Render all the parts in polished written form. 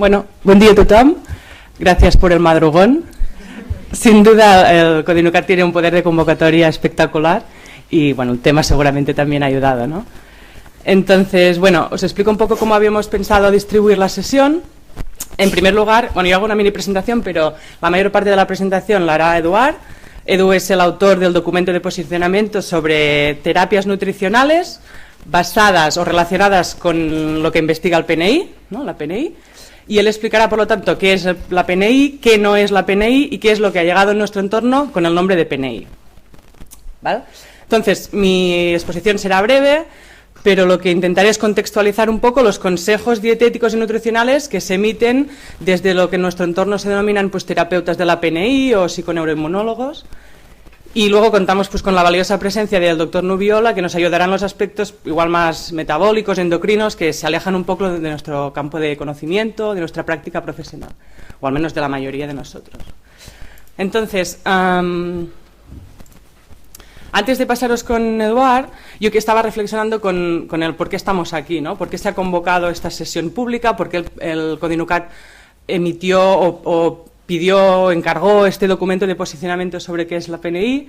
Bueno, buen día a tothom. Gracias por el madrugón. Sin duda, el Codinucat tiene un poder de convocatoria espectacular y, bueno, el tema seguramente también ha ayudado, ¿no? Entonces, bueno, os explico un poco cómo habíamos pensado distribuir la sesión. En primer lugar, bueno, yo hago una mini presentación, pero la mayor parte de la presentación la hará Eduard. Edu es el autor del documento de posicionamiento sobre terapias nutricionales basadas o relacionadas con lo que investiga el PNI, ¿no? La PNI. Y él explicará, por lo tanto, qué es la PNI, qué no es la PNI y qué es lo que ha llegado en nuestro entorno con el nombre de PNI. ¿Vale? Entonces, mi exposición será breve, pero lo que intentaré es contextualizar un poco los consejos dietéticos y nutricionales que se emiten desde lo que en nuestro entorno se denominan pues, terapeutas de la PNI o psiconeuroinmunólogos. Y luego contamos pues, con la valiosa presencia del doctor Nubiola, que nos ayudará en los aspectos igual más metabólicos, endocrinos, que se alejan un poco de nuestro campo de conocimiento, de nuestra práctica profesional, o al menos de la mayoría de nosotros. Entonces, antes de pasaros con Eduard, yo que estaba reflexionando con el por qué estamos aquí, ¿no? ¿Por qué se ha convocado esta sesión pública? ¿Por qué el Codinucat emitió o pidió, encargó este documento de posicionamiento sobre qué es la PNI?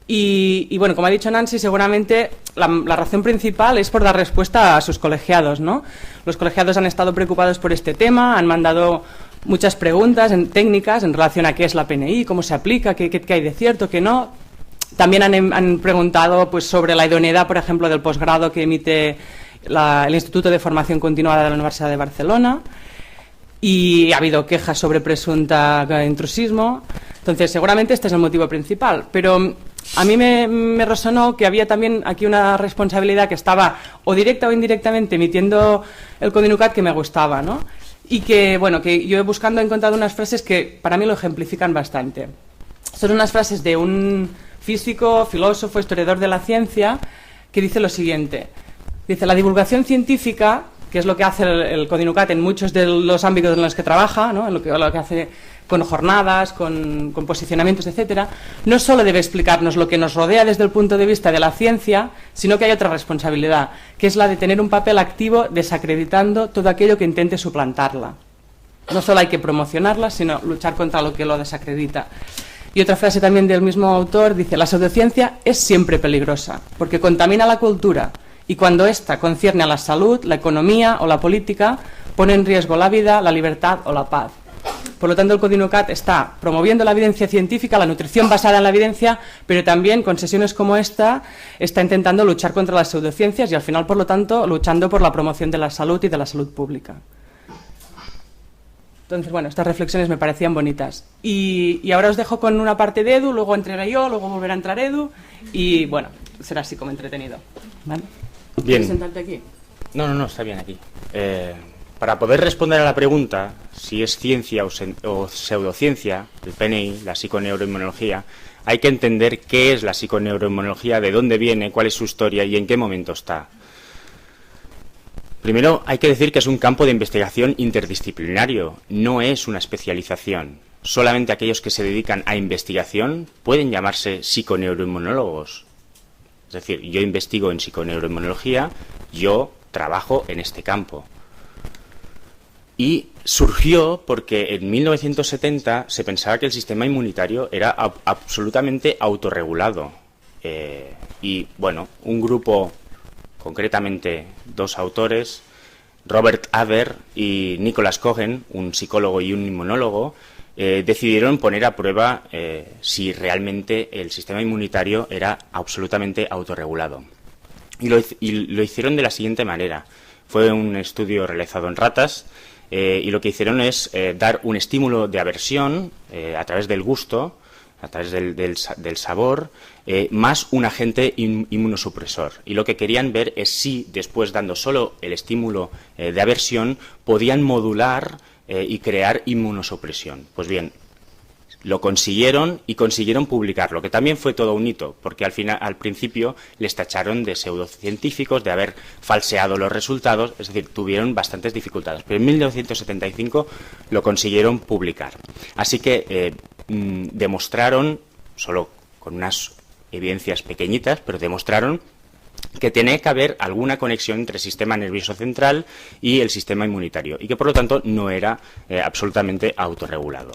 Y bueno, como ha dicho Nancy, seguramente la razón principal es por dar respuesta a sus colegiados, ¿no? Los colegiados han estado preocupados por este tema, han mandado muchas preguntas técnicas en relación a qué es la PNI, cómo se aplica, qué hay de cierto, qué no. También han preguntado pues, sobre la idoneidad, por ejemplo, del posgrado que emite el Instituto de Formación Continuada de la Universidad de Barcelona. Y ha habido quejas sobre presunta intrusismo. Entonces, seguramente este es el motivo principal. Pero a mí me resonó que había también aquí una responsabilidad que estaba o directa o indirectamente emitiendo el Codinucat que me gustaba, ¿no? Y que, bueno, que yo buscando he encontrado unas frases que para mí lo ejemplifican bastante. Son unas frases de un físico, filósofo, historiador de la ciencia, que dice lo siguiente. Dice, la divulgación científica, que es lo que hace el Codinucat en muchos de los ámbitos en los que trabaja, ¿no? lo que hace con jornadas, con posicionamientos, etcétera, no solo debe explicarnos lo que nos rodea desde el punto de vista de la ciencia, sino que hay otra responsabilidad, que es la de tener un papel activo desacreditando todo aquello que intente suplantarla. No solo hay que promocionarla, sino luchar contra lo que lo desacredita. Y otra frase también del mismo autor dice, la pseudociencia es siempre peligrosa, porque contamina la cultura, y cuando ésta concierne a la salud, la economía o la política, pone en riesgo la vida, la libertad o la paz. Por lo tanto, el Codinucat está promoviendo la evidencia científica, la nutrición basada en la evidencia, pero también con sesiones como esta está intentando luchar contra las pseudociencias y al final, por lo tanto, luchando por la promoción de la salud y de la salud pública. Entonces, bueno, estas reflexiones me parecían bonitas. Y ahora os dejo con una parte de Edu, luego entraré yo, luego volverá a entrar Edu y, bueno, será así como entretenido. ¿Vale? Bien. ¿Quieres sentarte aquí? No, está bien aquí. Para poder responder a la pregunta si es ciencia o pseudociencia, el PNI, la psiconeuroinmunología, hay que entender qué es la psiconeuroinmunología, de dónde viene, cuál es su historia y en qué momento está. Primero, hay que decir que es un campo de investigación interdisciplinario, no es una especialización. Solamente aquellos que se dedican a investigación pueden llamarse psiconeuroinmunólogos. Es decir, yo investigo en psiconeuroinmunología, yo trabajo en este campo. Y surgió porque en 1970 se pensaba que el sistema inmunitario era absolutamente autorregulado. Y, bueno, un grupo, concretamente dos autores, Robert Aver y Nicholas Cohen, un psicólogo y un inmunólogo, decidieron poner a prueba si realmente el sistema inmunitario era absolutamente autorregulado. Y lo hicieron de la siguiente manera. Fue un estudio realizado en ratas y lo que hicieron es dar un estímulo de aversión a través del gusto, a través del sabor, más un agente inmunosupresor. Y lo que querían ver es si, después dando solo el estímulo de aversión, podían modular y crear inmunosupresión. Pues bien, lo consiguieron y consiguieron publicarlo, que también fue todo un hito, porque al principio les tacharon de pseudocientíficos, de haber falseado los resultados, es decir, tuvieron bastantes dificultades. Pero en 1975 lo consiguieron publicar. Así que demostraron, solo con unas evidencias pequeñitas, pero demostraron que tiene que haber alguna conexión entre el sistema nervioso central y el sistema inmunitario, y que por lo tanto no era absolutamente autorregulado.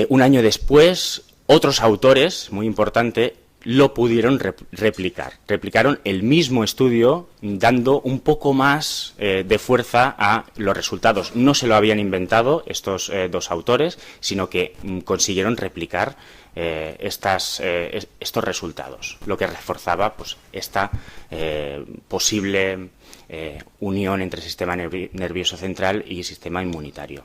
Un año después, otros autores, muy importante, lo pudieron replicar. Replicaron el mismo estudio dando un poco más de fuerza a los resultados. No se lo habían inventado estos dos autores, sino que consiguieron replicar estos resultados, lo que reforzaba pues, esta posible unión entre sistema nervioso central y sistema inmunitario.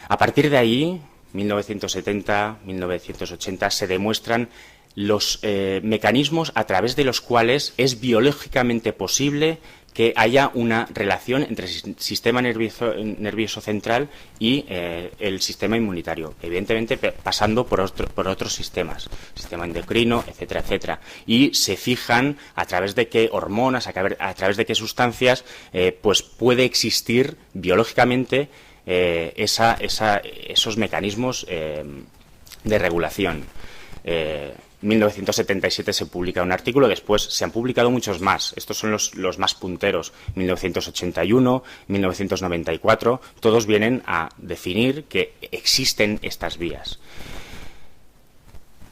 A partir de ahí, 1970, 1980, se demuestran los mecanismos a través de los cuales es biológicamente posible que haya una relación entre el sistema nervioso central y el sistema inmunitario, evidentemente pasando por otros sistemas, sistema endocrino, etcétera, etcétera, y se fijan a través de qué hormonas, a través de qué sustancias, pues puede existir biológicamente esos mecanismos de regulación. En 1977 se publica un artículo, después se han publicado muchos más. Estos son los más punteros. 1981, 1994, todos vienen a definir que existen estas vías.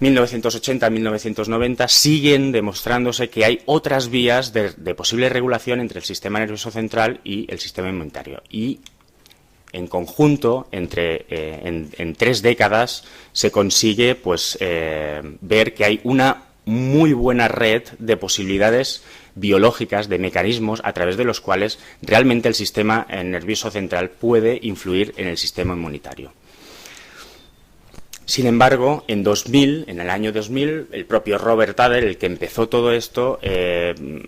1980, 1990 siguen demostrándose que hay otras vías de posible regulación entre el sistema nervioso central y el sistema inmunitario. Y en conjunto, en 3 décadas, se consigue pues, ver que hay una muy buena red de posibilidades biológicas, de mecanismos a través de los cuales realmente el sistema nervioso central puede influir en el sistema inmunitario. Sin embargo, en el año 2000, el propio Robert Adler, el que empezó todo esto,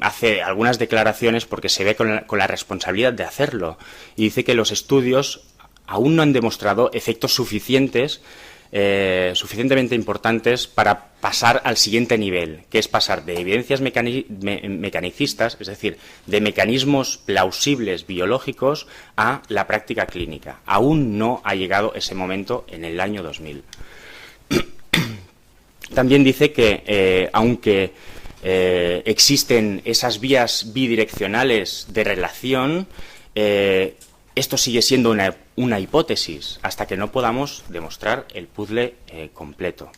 hace algunas declaraciones porque se ve con la responsabilidad de hacerlo. Y dice que los estudios aún no han demostrado efectos suficientemente importantes para pasar al siguiente nivel, que es pasar de evidencias mecanicistas, es decir, de mecanismos plausibles biológicos, a la práctica clínica. Aún no ha llegado ese momento en el año 2000. También dice que, aunque existen esas vías bidireccionales de relación, esto sigue siendo una hipótesis hasta que no podamos demostrar el puzzle completo.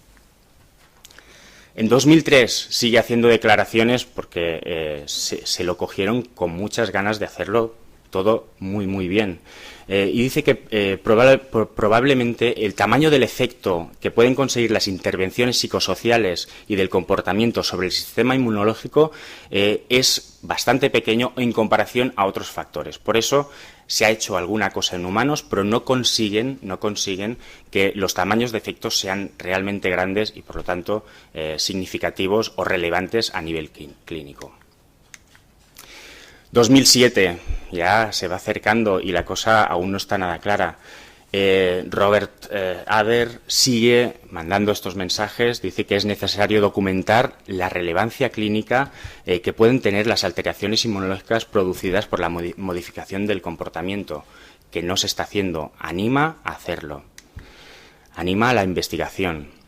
En 2003 sigue haciendo declaraciones porque se lo cogieron con muchas ganas de hacerlo todo muy, muy bien. Y dice que probablemente el tamaño del efecto que pueden conseguir las intervenciones psicosociales y del comportamiento sobre el sistema inmunológico es bastante pequeño en comparación a otros factores. Por eso se ha hecho alguna cosa en humanos, pero no consiguen que los tamaños de efectos sean realmente grandes y, por lo tanto, significativos o relevantes a nivel clínico. 2007, ya se va acercando y la cosa aún no está nada clara. Robert Adler sigue mandando estos mensajes, dice que es necesario documentar la relevancia clínica que pueden tener las alteraciones inmunológicas producidas por la modificación del comportamiento, que no se está haciendo. Anima a hacerlo, anima a la investigación.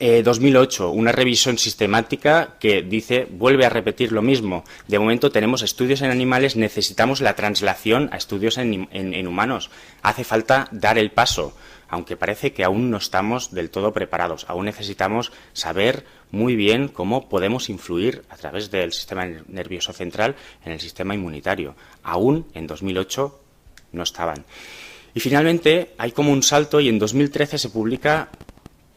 2008, una revisión sistemática que dice, vuelve a repetir lo mismo. De momento tenemos estudios en animales, necesitamos la translación a estudios en humanos. Hace falta dar el paso, aunque parece que aún no estamos del todo preparados. Aún necesitamos saber muy bien cómo podemos influir a través del sistema nervioso central en el sistema inmunitario. Aún en 2008 no estaban. Y finalmente hay como un salto y en 2013 se publica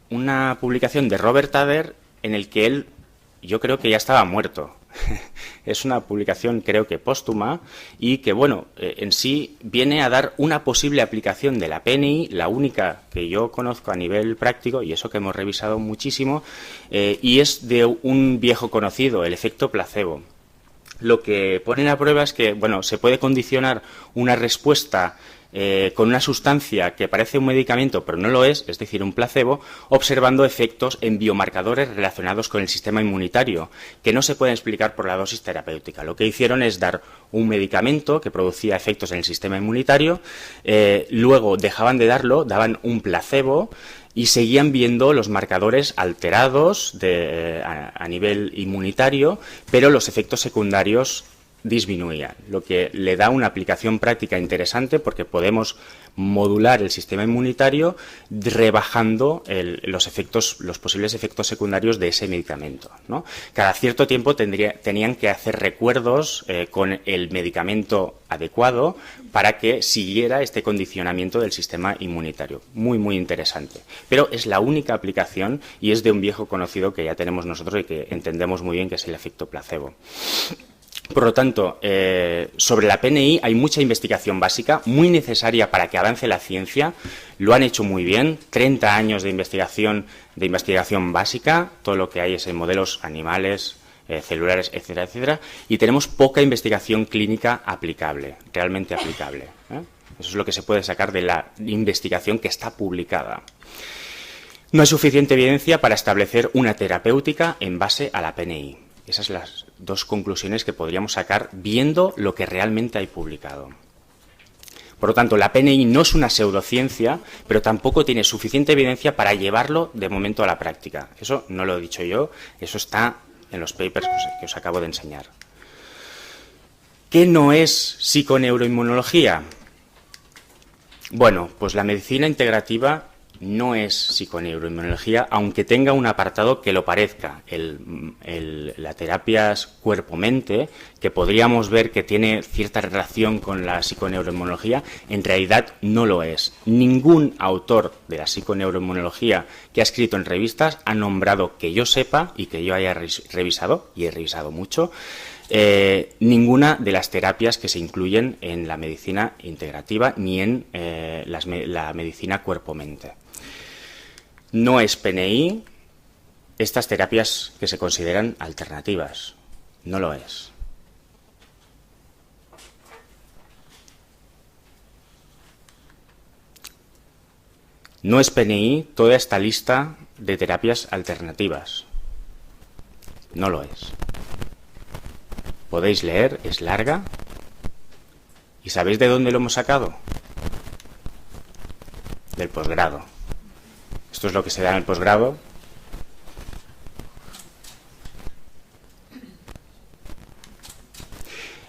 una publicación de Robert Adler en el que él, yo creo que ya estaba muerto. Es una publicación, creo que póstuma, y que, bueno, en sí viene a dar una posible aplicación de la PNI, la única que yo conozco a nivel práctico, y eso que hemos revisado muchísimo, y es de un viejo conocido, el efecto placebo. Lo que ponen a prueba es que, bueno, se puede condicionar una respuesta con una sustancia que parece un medicamento pero no lo es decir, un placebo, observando efectos en biomarcadores relacionados con el sistema inmunitario, que no se pueden explicar por la dosis terapéutica. Lo que hicieron es dar un medicamento que producía efectos en el sistema inmunitario, luego dejaban de darlo, daban un placebo y seguían viendo los marcadores alterados a nivel inmunitario, pero los efectos secundarios disminuían, lo que le da una aplicación práctica interesante porque podemos modular el sistema inmunitario rebajando los posibles efectos secundarios de ese medicamento, ¿no? Cada cierto tiempo tenían que hacer recuerdos con el medicamento adecuado para que siguiera este condicionamiento del sistema inmunitario. Muy, muy interesante. Pero es la única aplicación y es de un viejo conocido que ya tenemos nosotros y que entendemos muy bien, que es el efecto placebo. Por lo tanto, sobre la PNI hay mucha investigación básica, muy necesaria para que avance la ciencia. Lo han hecho muy bien, 30 años de investigación básica, todo lo que hay es en modelos animales, celulares, etcétera, etcétera, y tenemos poca investigación clínica aplicable, realmente aplicable, ¿eh? Eso es lo que se puede sacar de la investigación que está publicada. No hay suficiente evidencia para establecer una terapéutica en base a la PNI. Esas son las dos conclusiones que podríamos sacar viendo lo que realmente hay publicado. Por lo tanto, la PNI no es una pseudociencia, pero tampoco tiene suficiente evidencia para llevarlo de momento a la práctica. Eso no lo he dicho yo, eso está en los papers que os acabo de enseñar. ¿Qué no es psiconeuroinmunología? Bueno, pues la medicina integrativa no es psiconeuroinmunología, aunque tenga un apartado que lo parezca. La terapia cuerpo-mente, que podríamos ver que tiene cierta relación con la psiconeuroinmunología, en realidad no lo es. Ningún autor de la psiconeuroinmunología que ha escrito en revistas ha nombrado, que yo sepa y que yo haya revisado, y he revisado mucho, ninguna de las terapias que se incluyen en la medicina integrativa ni en la medicina cuerpo-mente. No es PNI estas terapias que se consideran alternativas. No lo es. No es PNI toda esta lista de terapias alternativas. No lo es. Podéis leer, es larga. ¿Y sabéis de dónde lo hemos sacado? Del posgrado. Esto es lo que se da en el posgrado.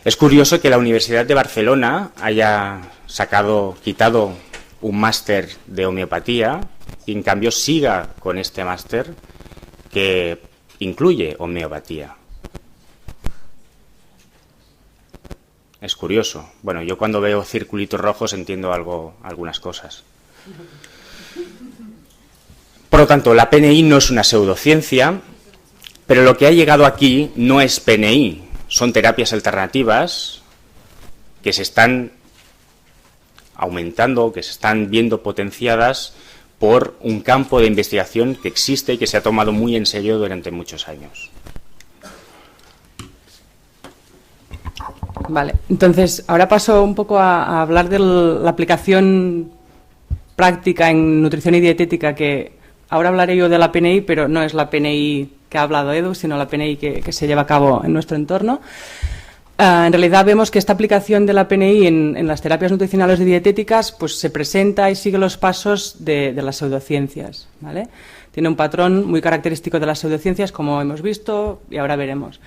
Es curioso que la Universidad de Barcelona haya quitado un máster de homeopatía y en cambio siga con este máster que incluye homeopatía. Es curioso. Bueno, yo cuando veo circulitos rojos entiendo algunas cosas. Por lo tanto, la PNI no es una pseudociencia, pero lo que ha llegado aquí no es PNI, son terapias alternativas que se están aumentando, que se están viendo potenciadas por un campo de investigación que existe y que se ha tomado muy en serio durante muchos años. Vale, entonces ahora paso un poco a hablar de la aplicación práctica en nutrición y dietética, que ahora hablaré yo de la PNI, pero no es la PNI que ha hablado Edu, sino la PNI que se lleva a cabo en nuestro entorno. En realidad vemos que esta aplicación de la PNI en las terapias nutricionales y dietéticas pues se presenta y sigue los pasos de las pseudociencias, ¿vale? Tiene un patrón muy característico de las pseudociencias, como hemos visto y ahora veremos.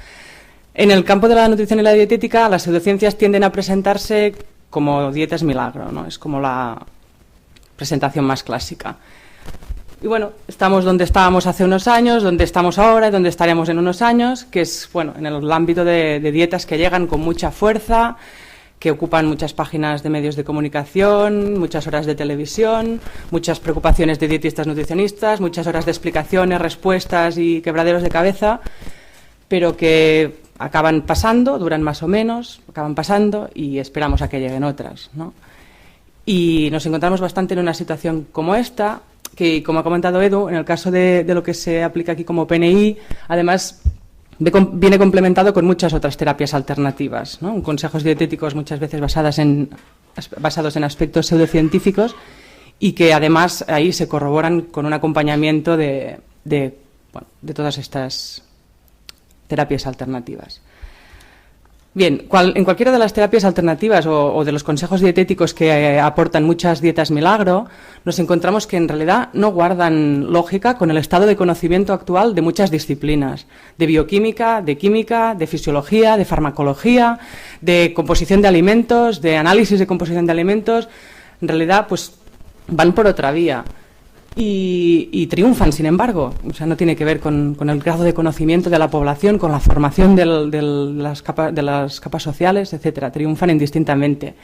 En el campo de la nutrición y la dietética, las pseudociencias tienden a presentarse como dietas milagro, ¿no? Es como la presentación más clásica. Y bueno, estamos donde estábamos hace unos años, donde estamos ahora y donde estaremos en unos años, que es bueno en el ámbito de dietas que llegan con mucha fuerza, que ocupan muchas páginas de medios de comunicación, muchas horas de televisión, muchas preocupaciones de dietistas nutricionistas, muchas horas de explicaciones, respuestas y quebraderos de cabeza, pero que acaban pasando, duran más o menos, acaban pasando y esperamos a que lleguen otras, ¿no? Y nos encontramos bastante en una situación como esta, que, como ha comentado Edu, en el caso de lo que se aplica aquí como PNI, además viene complementado con muchas otras terapias alternativas, ¿no? Consejos dietéticos muchas veces basadas en basados en aspectos pseudocientíficos y que además ahí se corroboran con un acompañamiento de todas estas terapias alternativas. Bien, en cualquiera de las terapias alternativas o de los consejos dietéticos que aportan muchas dietas milagro, nos encontramos que en realidad no guardan lógica con el estado de conocimiento actual de muchas disciplinas, de bioquímica, de fisiología, de farmacología, de composición de alimentos, de análisis de composición de alimentos. En realidad, pues van por otra vía. Y triunfan, sin embargo. O sea, no tiene que ver con el grado de conocimiento de la población, con la formación de las capas sociales, etcétera. Triunfan indistintamente.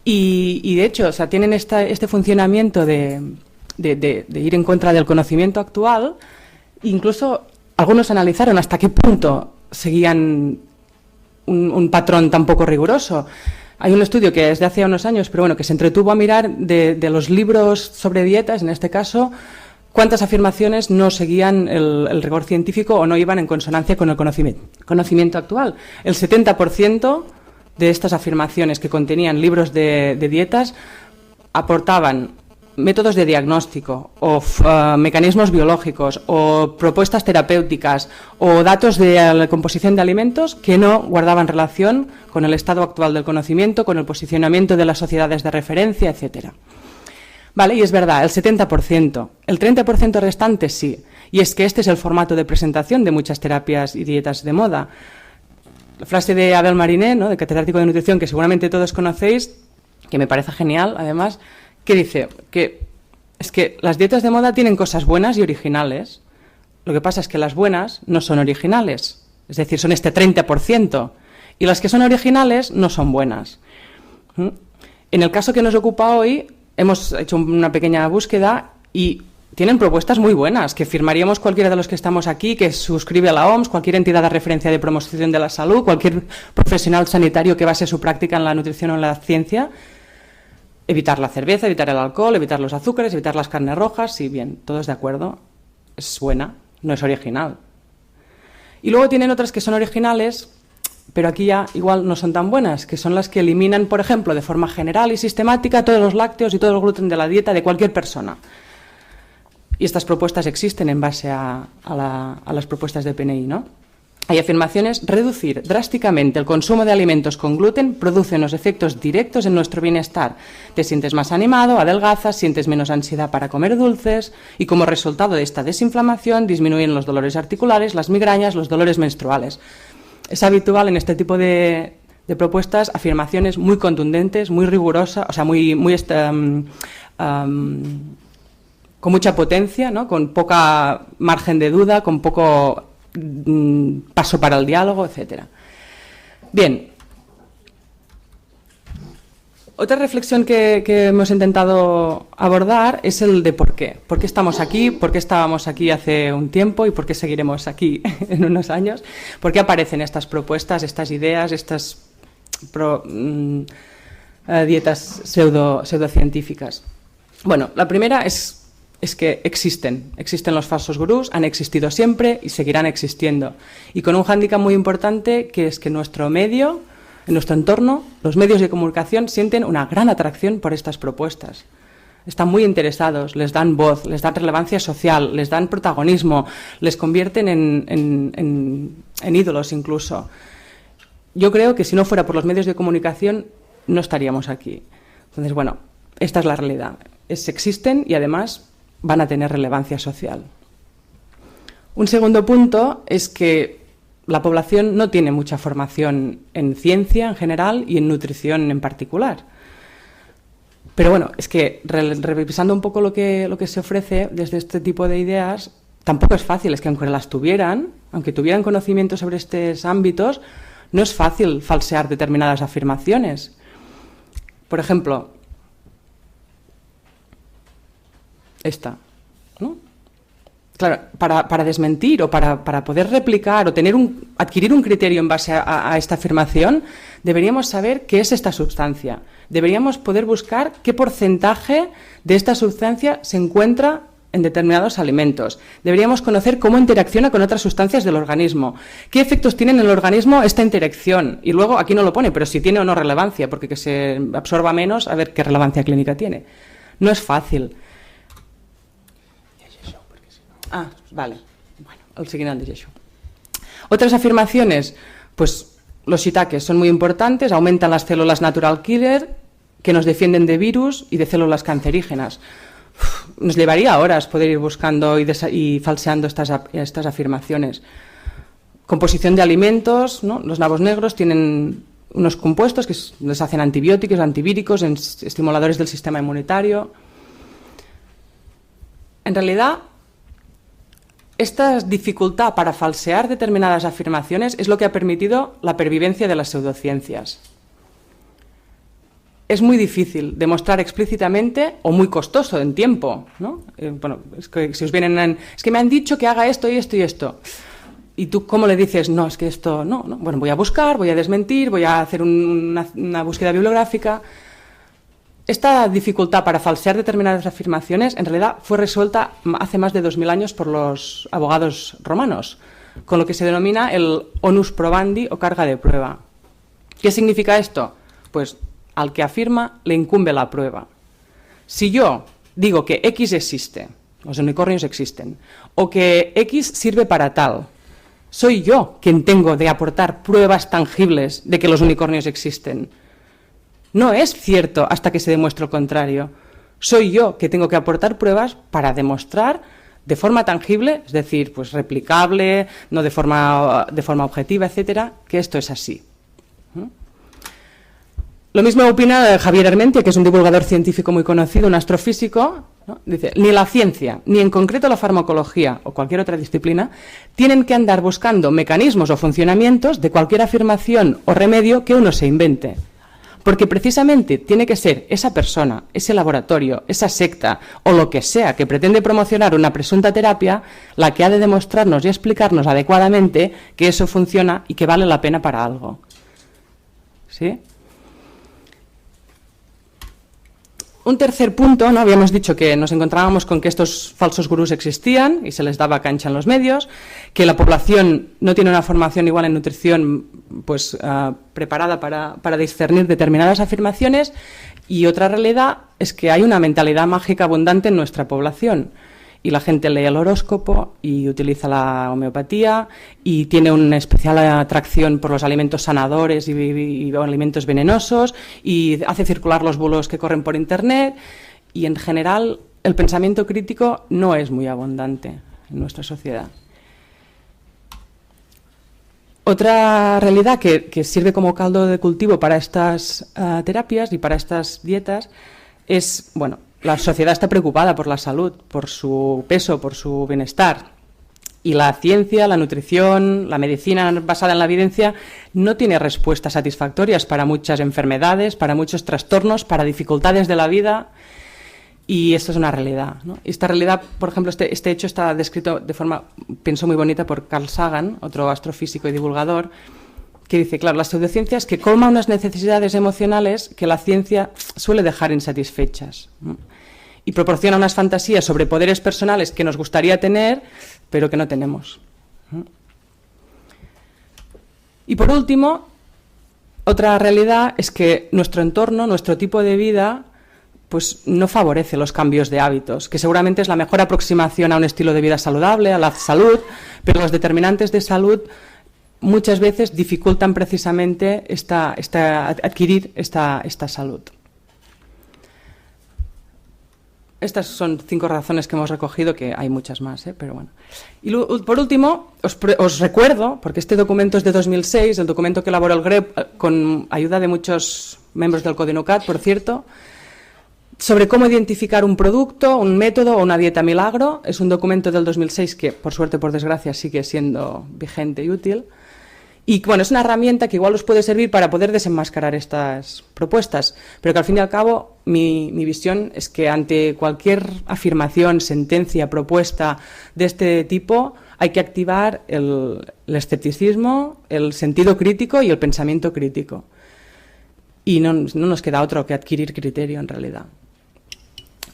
Y de hecho, o sea, tienen este funcionamiento de ir en contra del conocimiento actual. Incluso algunos analizaron hasta qué punto seguían un patrón tan poco riguroso. Hay un estudio que es de hace unos años, pero bueno, que se entretuvo a mirar de los libros sobre dietas, en este caso, cuántas afirmaciones no seguían el rigor científico o no iban en consonancia con el conocimiento actual. El 70% de estas afirmaciones que contenían libros de dietas aportaban métodos de diagnóstico o mecanismos biológicos o propuestas terapéuticas o datos de la composición de alimentos que no guardaban relación con el estado actual del conocimiento, con el posicionamiento de las sociedades de referencia, etcétera. Vale, y es verdad, el 70%. El 30% restante sí. Y es que este es el formato de presentación de muchas terapias y dietas de moda. La frase de Abel Mariné, ¿no?, de catedrático de nutrición, que seguramente todos conocéis, que me parece genial, además, que dice que es que las dietas de moda tienen cosas buenas y originales. Lo que pasa es que las buenas no son originales. Es decir, son este 30%. Y las que son originales no son buenas. En el caso que nos ocupa hoy, hemos hecho una pequeña búsqueda y tienen propuestas muy buenas, que firmaríamos cualquiera de los que estamos aquí, que suscribe a la OMS, cualquier entidad de referencia de promoción de la salud, cualquier profesional sanitario que base su práctica en la nutrición o en la ciencia. Evitar la cerveza, evitar el alcohol, evitar los azúcares, evitar las carnes rojas, sí, bien, todos de acuerdo, es buena, no es original. Y luego tienen otras que son originales, pero aquí ya igual no son tan buenas, que son las que eliminan, por ejemplo, de forma general y sistemática todos los lácteos y todo el gluten de la dieta de cualquier persona. Y estas propuestas existen en base a las propuestas de PNI, ¿no? Hay afirmaciones: reducir drásticamente el consumo de alimentos con gluten produce unos efectos directos en nuestro bienestar. Te sientes más animado, adelgazas, sientes menos ansiedad para comer dulces y como resultado de esta desinflamación disminuyen los dolores articulares, las migrañas, los dolores menstruales. Es habitual en este tipo de propuestas afirmaciones muy contundentes, muy rigurosas, o sea, con mucha potencia, ¿no?, con poca margen de duda, con poco paso para el diálogo, etcétera. Bien. Otra reflexión que hemos intentado abordar es el de por qué. ¿Por qué estamos aquí? ¿Por qué estábamos aquí hace un tiempo? ¿Y por qué seguiremos aquí en unos años? ¿Por qué aparecen estas propuestas, estas ideas, estas dietas pseudocientíficas? Bueno, la primera es que existen los falsos gurús, han existido siempre y seguirán existiendo. Y con un hándicap muy importante, que es que en nuestro medio, en nuestro entorno, los medios de comunicación sienten una gran atracción por estas propuestas. Están muy interesados, les dan voz, les dan relevancia social, les dan protagonismo, les convierten en ídolos incluso. Yo creo que si no fuera por los medios de comunicación, no estaríamos aquí. Entonces, bueno, esta es la realidad. Existen y además van a tener relevancia social. Un segundo punto es que la población no tiene mucha formación en ciencia en general y en nutrición en particular. Pero bueno, es que revisando un poco lo que se ofrece desde este tipo de ideas, tampoco es fácil, es que aunque tuvieran conocimiento sobre estos ámbitos, no es fácil falsear determinadas afirmaciones. Por ejemplo, esta, ¿no? Claro, para desmentir o para poder replicar o adquirir un criterio en base a esta afirmación, deberíamos saber qué es esta sustancia. Deberíamos poder buscar qué porcentaje de esta sustancia se encuentra en determinados alimentos. Deberíamos conocer cómo interacciona con otras sustancias del organismo. ¿Qué efectos tiene en el organismo esta interacción? Y luego, aquí no lo pone, pero si tiene o no relevancia, porque que se absorba menos, a ver qué relevancia clínica tiene. No es fácil. Ah, vale. Bueno, el siguiente es eso. Otras afirmaciones, pues los shiitakes son muy importantes, aumentan las células natural killer que nos defienden de virus y de células cancerígenas. Nos llevaría horas poder ir buscando y falseando estas afirmaciones. Composición de alimentos, ¿no? Los nabos negros tienen unos compuestos que les hacen antibióticos, antivíricos, estimuladores del sistema inmunitario. En realidad, esta dificultad para falsear determinadas afirmaciones es lo que ha permitido la pervivencia de las pseudociencias. Es muy difícil demostrar explícitamente o muy costoso en tiempo, ¿no? Bueno, es que si os vienen es que me han dicho que haga esto y esto y esto. Y tú, ¿cómo le dices? No, es que esto no. Bueno, voy a buscar, voy a desmentir, voy a hacer una búsqueda bibliográfica. Esta dificultad para falsear determinadas afirmaciones en realidad fue resuelta hace más de 2000 años por los abogados romanos, con lo que se denomina el onus probandi o carga de prueba. ¿Qué significa esto? Pues al que afirma le incumbe la prueba. Si yo digo que X existe, los unicornios existen, o que X sirve para tal, soy yo quien tengo de aportar pruebas tangibles de que los unicornios existen. No es cierto hasta que se demuestre lo contrario. Soy yo que tengo que aportar pruebas para demostrar de forma tangible, es decir, pues replicable, no de forma objetiva, etcétera, que esto es así. Lo mismo opina Javier Armentia, que es un divulgador científico muy conocido, un astrofísico, ¿no? Dice, ni la ciencia, ni en concreto la farmacología o cualquier otra disciplina, tienen que andar buscando mecanismos o funcionamientos de cualquier afirmación o remedio que uno se invente. Porque precisamente tiene que ser esa persona, ese laboratorio, esa secta o lo que sea que pretende promocionar una presunta terapia la que ha de demostrarnos y explicarnos adecuadamente que eso funciona y que vale la pena para algo. ¿Sí? Un tercer punto, ¿no? Habíamos dicho que nos encontrábamos con que estos falsos gurús existían y se les daba cancha en los medios, que la población no tiene una formación igual en nutrición pues preparada para discernir determinadas afirmaciones, y otra realidad es que hay una mentalidad mágica abundante en nuestra población y la gente lee el horóscopo y utiliza la homeopatía y tiene una especial atracción por los alimentos sanadores y alimentos venenosos y hace circular los bulos que corren por internet, y en general el pensamiento crítico no es muy abundante en nuestra sociedad. Otra realidad que sirve como caldo de cultivo para estas terapias y para estas dietas es, bueno, la sociedad está preocupada por la salud, por su peso, por su bienestar. Y la ciencia, la nutrición, la medicina basada en la evidencia no tiene respuestas satisfactorias para muchas enfermedades, para muchos trastornos, para dificultades de la vida. Y esto es una realidad, ¿no? Esta realidad, por ejemplo, este hecho está descrito de forma, pienso, muy bonita por Carl Sagan, otro astrofísico y divulgador, que dice, claro, las pseudociencias que colman unas necesidades emocionales que la ciencia suele dejar insatisfechas, ¿no? Y proporciona unas fantasías sobre poderes personales que nos gustaría tener, pero que no tenemos, ¿no? Y por último, otra realidad es que nuestro entorno, nuestro tipo de vida, pues no favorece los cambios de hábitos, que seguramente es la mejor aproximación a un estilo de vida saludable, a la salud, pero los determinantes de salud muchas veces dificultan precisamente adquirir esta salud. Estas son 5 razones que hemos recogido, que hay muchas más, pero bueno. Y por último, os recuerdo, porque este documento es de 2006, el documento que elaboró el GREP con ayuda de muchos miembros del CODINUCAT, por cierto, sobre cómo identificar un producto, un método o una dieta milagro. Es un documento del 2006 que, por suerte, por desgracia, sigue siendo vigente y útil. Y bueno, es una herramienta que igual os puede servir para poder desenmascarar estas propuestas, pero que al fin y al cabo mi visión es que ante cualquier afirmación, sentencia, propuesta de este tipo hay que activar el escepticismo, el sentido crítico y el pensamiento crítico. Y no nos queda otro que adquirir criterio en realidad.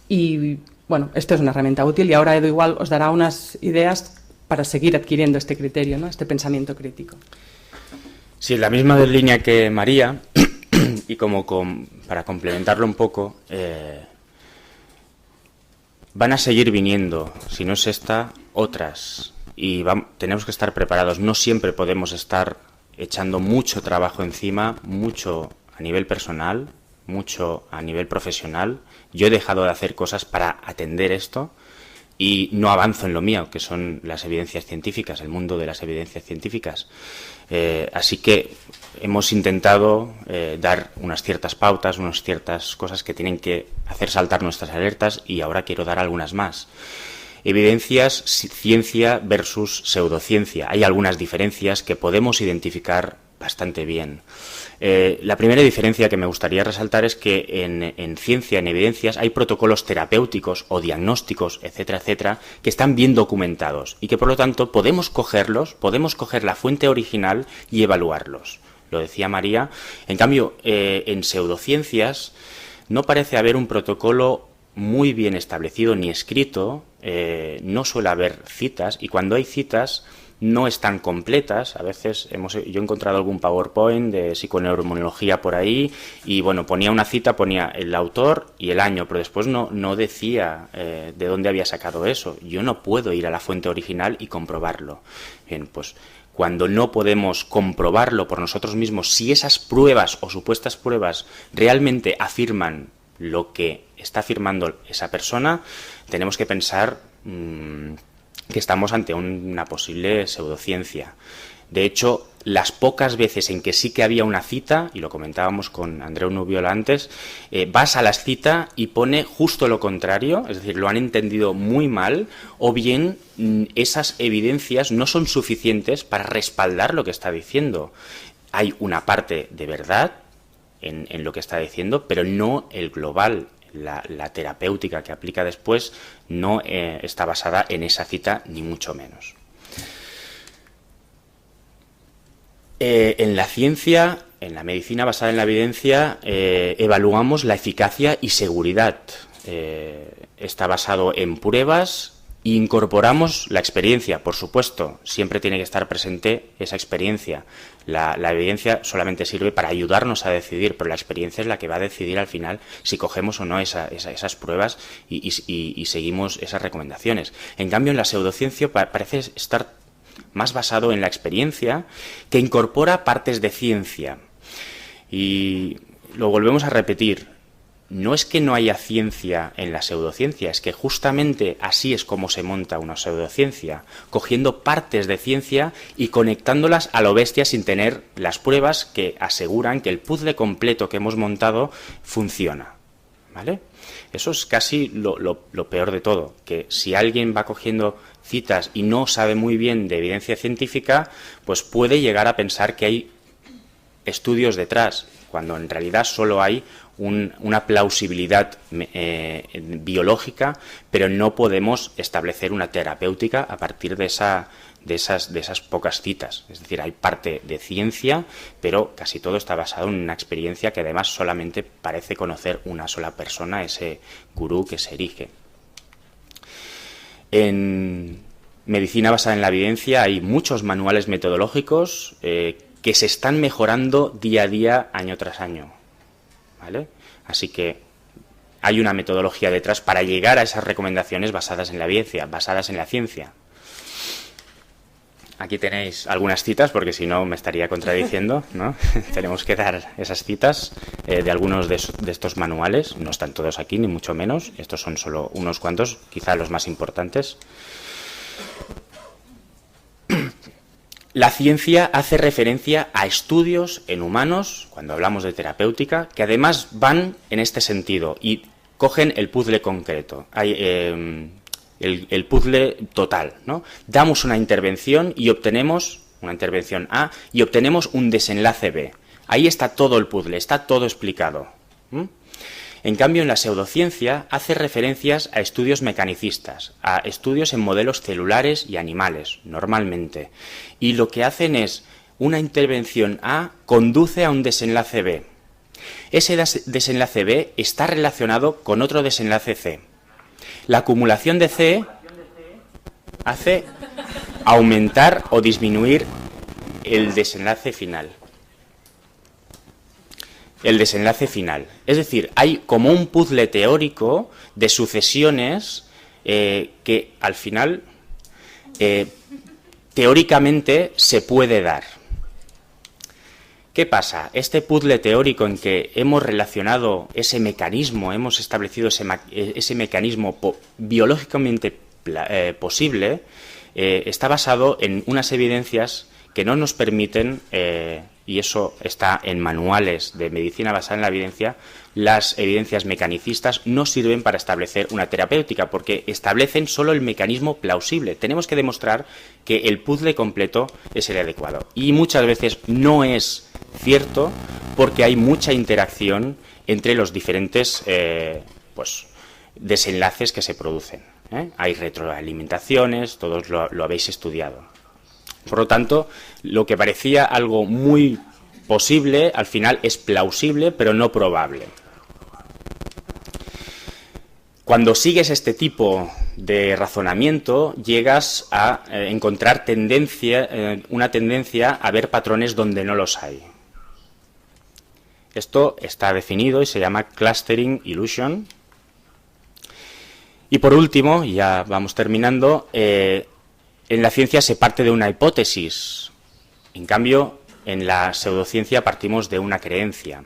Y bueno, esto es una herramienta útil y ahora Edu igual os dará unas ideas para seguir adquiriendo este criterio, ¿no? Este pensamiento crítico. Sí, en la misma línea que María, y para complementarlo un poco, van a seguir viniendo, si no es esta, otras, y tenemos que estar preparados. No siempre podemos estar echando mucho trabajo encima, mucho a nivel personal, mucho a nivel profesional. Yo he dejado de hacer cosas para atender esto y no avanzo en lo mío, que son las evidencias científicas, el mundo de las evidencias científicas. Así que hemos intentado dar unas ciertas pautas, unas ciertas cosas que tienen que hacer saltar nuestras alertas, y ahora quiero dar algunas más. Evidencias, ciencia versus pseudociencia. Hay algunas diferencias que podemos identificar bastante bien. La primera diferencia que me gustaría resaltar es que en ciencia, en evidencias, hay protocolos terapéuticos o diagnósticos, etcétera, etcétera, que están bien documentados y que, por lo tanto, podemos coger la fuente original y evaluarlos. Lo decía María. En cambio, en pseudociencias no parece haber un protocolo muy bien establecido ni escrito, no suele haber citas, y cuando hay citas no están completas. A veces yo he encontrado algún PowerPoint de psiconeuroinmunología por ahí y bueno, ponía una cita, ponía el autor y el año, pero después no decía de dónde había sacado eso. Yo no puedo ir a la fuente original y comprobarlo. Bien, pues cuando no podemos comprobarlo por nosotros mismos, si esas pruebas o supuestas pruebas realmente afirman lo que está afirmando esa persona, tenemos que pensar que estamos ante una posible pseudociencia. De hecho, las pocas veces en que sí que había una cita, y lo comentábamos con Andreu Nubiola antes, vas a la cita y pone justo lo contrario, es decir, lo han entendido muy mal, o bien esas evidencias no son suficientes para respaldar lo que está diciendo. Hay una parte de verdad en lo que está diciendo, pero no el global. La terapéutica que aplica después no está basada en esa cita, ni mucho menos. En la ciencia, en la medicina basada en la evidencia, evaluamos la eficacia y seguridad. Está basado en pruebas e incorporamos la experiencia, por supuesto. Siempre tiene que estar presente esa experiencia. La evidencia solamente sirve para ayudarnos a decidir, pero la experiencia es la que va a decidir al final si cogemos o no esas pruebas y seguimos esas recomendaciones. En cambio, en la pseudociencia parece estar más basado en la experiencia, que incorpora partes de ciencia. Y lo volvemos a repetir. No es que no haya ciencia en la pseudociencia, es que justamente así es como se monta una pseudociencia, cogiendo partes de ciencia y conectándolas a lo bestia sin tener las pruebas que aseguran que el puzzle completo que hemos montado funciona. ¿Vale? Eso es casi lo peor de todo, que si alguien va cogiendo citas y no sabe muy bien de evidencia científica, pues puede llegar a pensar que hay estudios detrás, cuando en realidad solo hay una plausibilidad biológica, pero no podemos establecer una terapéutica a partir de esas pocas citas. Es decir, hay parte de ciencia, pero casi todo está basado en una experiencia que además solamente parece conocer una sola persona, ese gurú que se erige. En medicina basada en la evidencia hay muchos manuales metodológicos que se están mejorando día a día, año tras año. ¿Vale? Así que hay una metodología detrás para llegar a esas recomendaciones basadas en la evidencia, basadas en la ciencia. Aquí tenéis algunas citas, porque si no me estaría contradiciendo, ¿no? Tenemos que dar esas citas de algunos de estos manuales. No están todos aquí, ni mucho menos. Estos son solo unos cuantos, quizá los más importantes. La ciencia hace referencia a estudios en humanos, cuando hablamos de terapéutica, que además van en este sentido y cogen el puzzle concreto, el puzzle total, ¿no? Damos una intervención y obtenemos una intervención A y obtenemos un desenlace B. Ahí está todo el puzzle, está todo explicado. En cambio, en la pseudociencia hace referencias a estudios mecanicistas, a estudios en modelos celulares y animales, normalmente. Y lo que hacen es, una intervención A conduce a un desenlace B. Ese desenlace B está relacionado con otro desenlace C. La acumulación de C hace aumentar o disminuir el desenlace final. El desenlace final. Es decir, hay como un puzzle teórico de sucesiones que al final teóricamente se puede dar. ¿Qué pasa? Este puzzle teórico en que hemos relacionado ese mecanismo, hemos establecido ese mecanismo biológicamente posible, está basado en unas evidencias que no nos permiten, y eso está en manuales de medicina basada en la evidencia, las evidencias mecanicistas no sirven para establecer una terapéutica, porque establecen solo el mecanismo plausible. Tenemos que demostrar que el puzzle completo es el adecuado. Y muchas veces no es cierto, porque hay mucha interacción entre los diferentes desenlaces que se producen. Hay retroalimentaciones, todos lo habéis estudiado. Por lo tanto, lo que parecía algo muy posible, al final es plausible, pero no probable. Cuando sigues este tipo de razonamiento, llegas a encontrar una tendencia a ver patrones donde no los hay. Esto está definido y se llama clustering illusion. Y por último, ya vamos terminando, en la ciencia se parte de una hipótesis. En cambio, en la pseudociencia partimos de una creencia.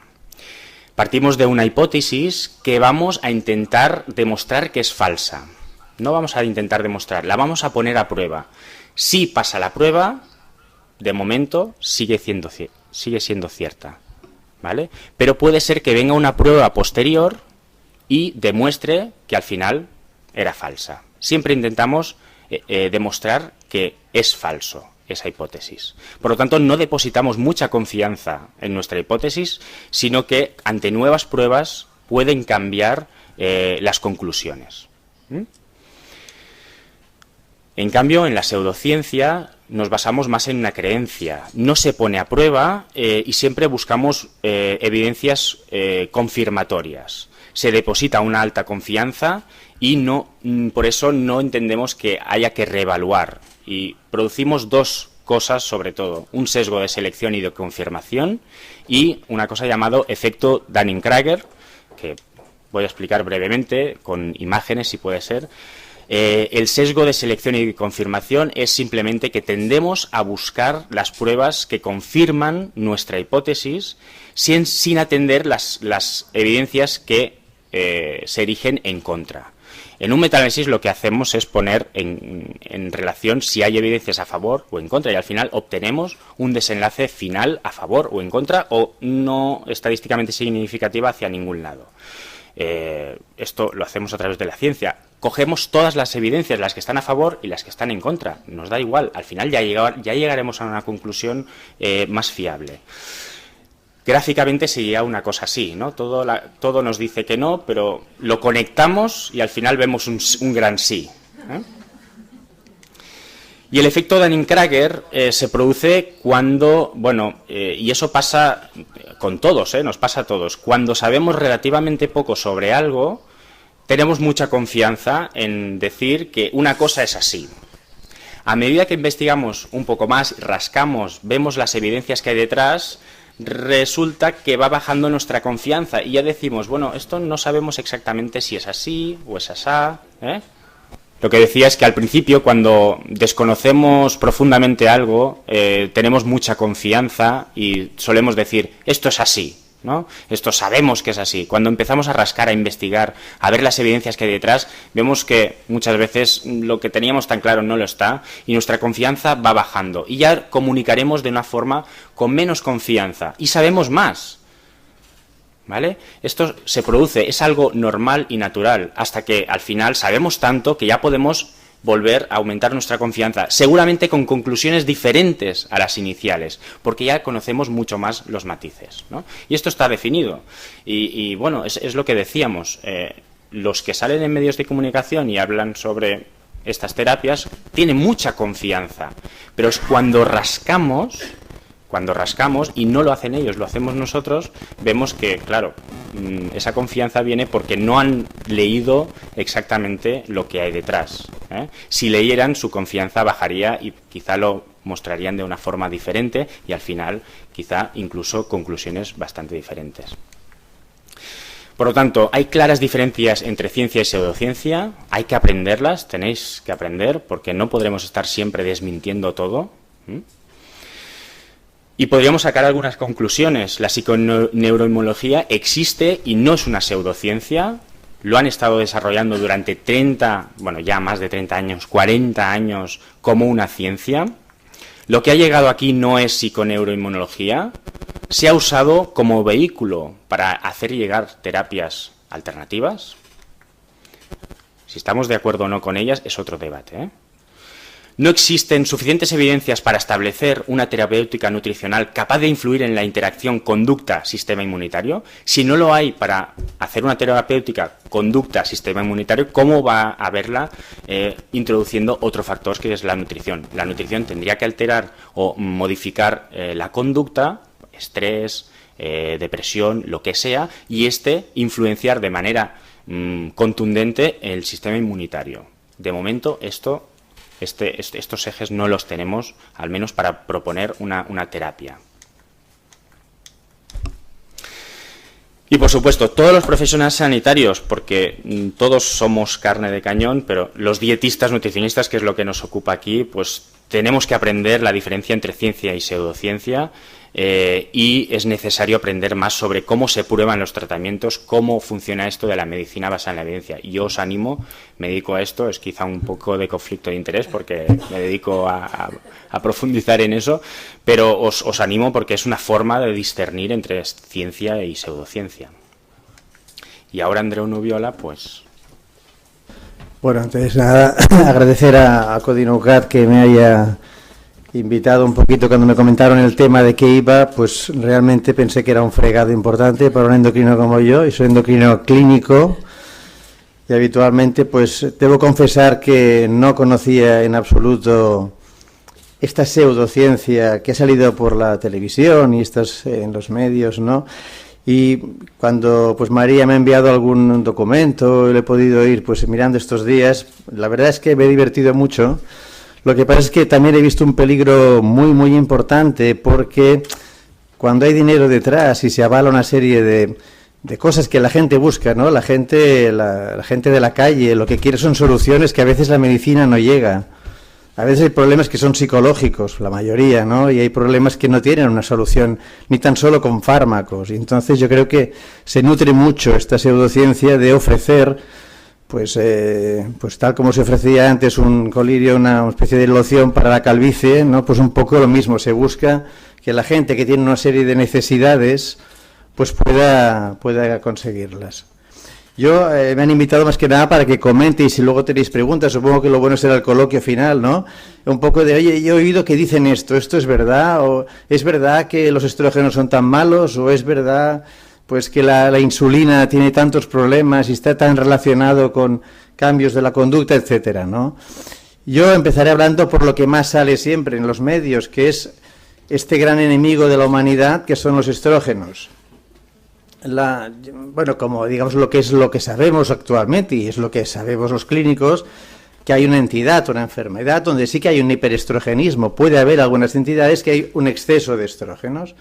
Partimos de una hipótesis que vamos a intentar demostrar que es falsa. No vamos a intentar demostrar, la vamos a poner a prueba. Si pasa la prueba, de momento sigue siendo cierta, ¿vale? Pero puede ser que venga una prueba posterior y demuestre que al final era falsa. Siempre intentamos demostrar que es falso esa hipótesis. Por lo tanto, no depositamos mucha confianza en nuestra hipótesis, sino que ante nuevas pruebas pueden cambiar las conclusiones. En cambio, en la pseudociencia nos basamos más en una creencia. No se pone a prueba y siempre buscamos evidencias confirmatorias. Se deposita una alta confianza y por eso no entendemos que haya que reevaluar. Y producimos dos cosas sobre todo, un sesgo de selección y de confirmación y una cosa llamado efecto Dunning-Kruger, que voy a explicar brevemente con imágenes si puede ser. El sesgo de selección y de confirmación es simplemente que tendemos a buscar las pruebas que confirman nuestra hipótesis sin atender las evidencias que se erigen en contra. En un metaanálisis lo que hacemos es poner en relación si hay evidencias a favor o en contra y al final obtenemos un desenlace final a favor o en contra o no estadísticamente significativa hacia ningún lado. Esto lo hacemos a través de la ciencia. Cogemos todas las evidencias, las que están a favor y las que están en contra. Nos da igual, al final ya llegaremos a una conclusión más fiable. Gráficamente sería una cosa así, ¿no? Todo nos dice que no, pero lo conectamos y al final vemos un gran sí. Y el efecto Dunning-Kruger se produce cuando, y eso pasa con todos, nos pasa a todos. Cuando sabemos relativamente poco sobre algo, tenemos mucha confianza en decir que una cosa es así. A medida que investigamos un poco más, rascamos, vemos las evidencias que hay detrás, resulta que va bajando nuestra confianza y ya decimos, esto no sabemos exactamente si es así o es asá. Lo que decía es que al principio, cuando desconocemos profundamente algo, tenemos mucha confianza y solemos decir, esto es así, ¿no? Esto sabemos que es así. Cuando empezamos a rascar, a investigar, a ver las evidencias que hay detrás, vemos que muchas veces lo que teníamos tan claro no lo está y nuestra confianza va bajando. Y ya comunicaremos de una forma con menos confianza y sabemos más, ¿vale? Esto se produce, es algo normal y natural, hasta que al final sabemos tanto que ya podemos volver a aumentar nuestra confianza, seguramente con conclusiones diferentes a las iniciales, porque ya conocemos mucho más los matices, ¿no? Y esto está definido. Y es lo que decíamos. Los que salen en medios de comunicación y hablan sobre estas terapias tienen mucha confianza, pero es cuando rascamos Cuando rascamos, y no lo hacen ellos, lo hacemos nosotros, vemos que, claro, esa confianza viene porque no han leído exactamente lo que hay detrás, ¿eh? Si leyeran, su confianza bajaría y quizá lo mostrarían de una forma diferente y al final quizá incluso conclusiones bastante diferentes. Por lo tanto, hay claras diferencias entre ciencia y pseudociencia, hay que aprenderlas, tenéis que aprender porque no podremos estar siempre desmintiendo todo. Y podríamos sacar algunas conclusiones. La psiconeuroinmunología existe y no es una pseudociencia. Lo han estado desarrollando durante 30, bueno, ya más de 30 años, 40 años como una ciencia. Lo que ha llegado aquí no es psiconeuroinmunología. Se ha usado como vehículo para hacer llegar terapias alternativas. Si estamos de acuerdo o no con ellas es otro debate, ¿eh? No existen suficientes evidencias para establecer una terapéutica nutricional capaz de influir en la interacción conducta-sistema inmunitario. Si no lo hay para hacer una terapéutica conducta-sistema inmunitario, ¿cómo va a haberla introduciendo otro factor que es la nutrición? La nutrición tendría que alterar o modificar la conducta, estrés, depresión, lo que sea, y influenciar de manera contundente el sistema inmunitario. De momento, estos ejes no los tenemos, al menos para proponer una terapia. Y por supuesto, todos los profesionales sanitarios, porque todos somos carne de cañón, pero los dietistas, nutricionistas, que es lo que nos ocupa aquí, pues tenemos que aprender la diferencia entre ciencia y pseudociencia, y es necesario aprender más sobre cómo se prueban los tratamientos, cómo funciona esto de la medicina basada en la evidencia. Y yo os animo, me dedico a esto, es quizá un poco de conflicto de interés porque me dedico a profundizar en eso, pero os animo porque es una forma de discernir entre ciencia y pseudociencia. Y ahora Andreu Nubiola, pues... Bueno, entonces nada, agradecer a Codinucat que me haya invitado un poquito cuando me comentaron el tema de qué iba, pues realmente pensé que era un fregado importante para un endocrino como yo, y soy endocrino clínico, y habitualmente pues debo confesar que no conocía en absoluto esta pseudociencia que ha salido por la televisión y en los medios, ¿no? Y cuando pues María me ha enviado algún documento, le he podido ir pues mirando estos días, la verdad es que me he divertido mucho. Lo que pasa es que también he visto un peligro muy, muy importante, porque cuando hay dinero detrás y se avala una serie de cosas que la gente busca, ¿no? La gente de la calle lo que quiere son soluciones que a veces la medicina no llega. A veces hay problemas que son psicológicos, la mayoría, ¿no? Y hay problemas que no tienen una solución, ni tan solo con fármacos. Y entonces yo creo que se nutre mucho esta pseudociencia de ofrecer... Pues tal como se ofrecía antes un colirio, una especie de loción para la calvicie, ¿no? Pues un poco lo mismo, se busca que la gente que tiene una serie de necesidades pues pueda conseguirlas. Yo me han invitado más que nada para que comente y si luego tenéis preguntas, supongo que lo bueno será el coloquio final, ¿no? Un poco de, oye, yo he oído que dicen esto es verdad, o es verdad que los estrógenos son tan malos, o es verdad... pues que la insulina tiene tantos problemas y está tan relacionado con cambios de la conducta, etcétera, ¿no? Yo empezaré hablando por lo que más sale siempre en los medios, que es este gran enemigo de la humanidad, que son los estrógenos. Bueno, como digamos lo que sabemos actualmente, y es lo que sabemos los clínicos, que hay una entidad, una enfermedad, donde sí que hay un hiperestrogenismo. Puede haber algunas entidades que hay un exceso de estrógenos,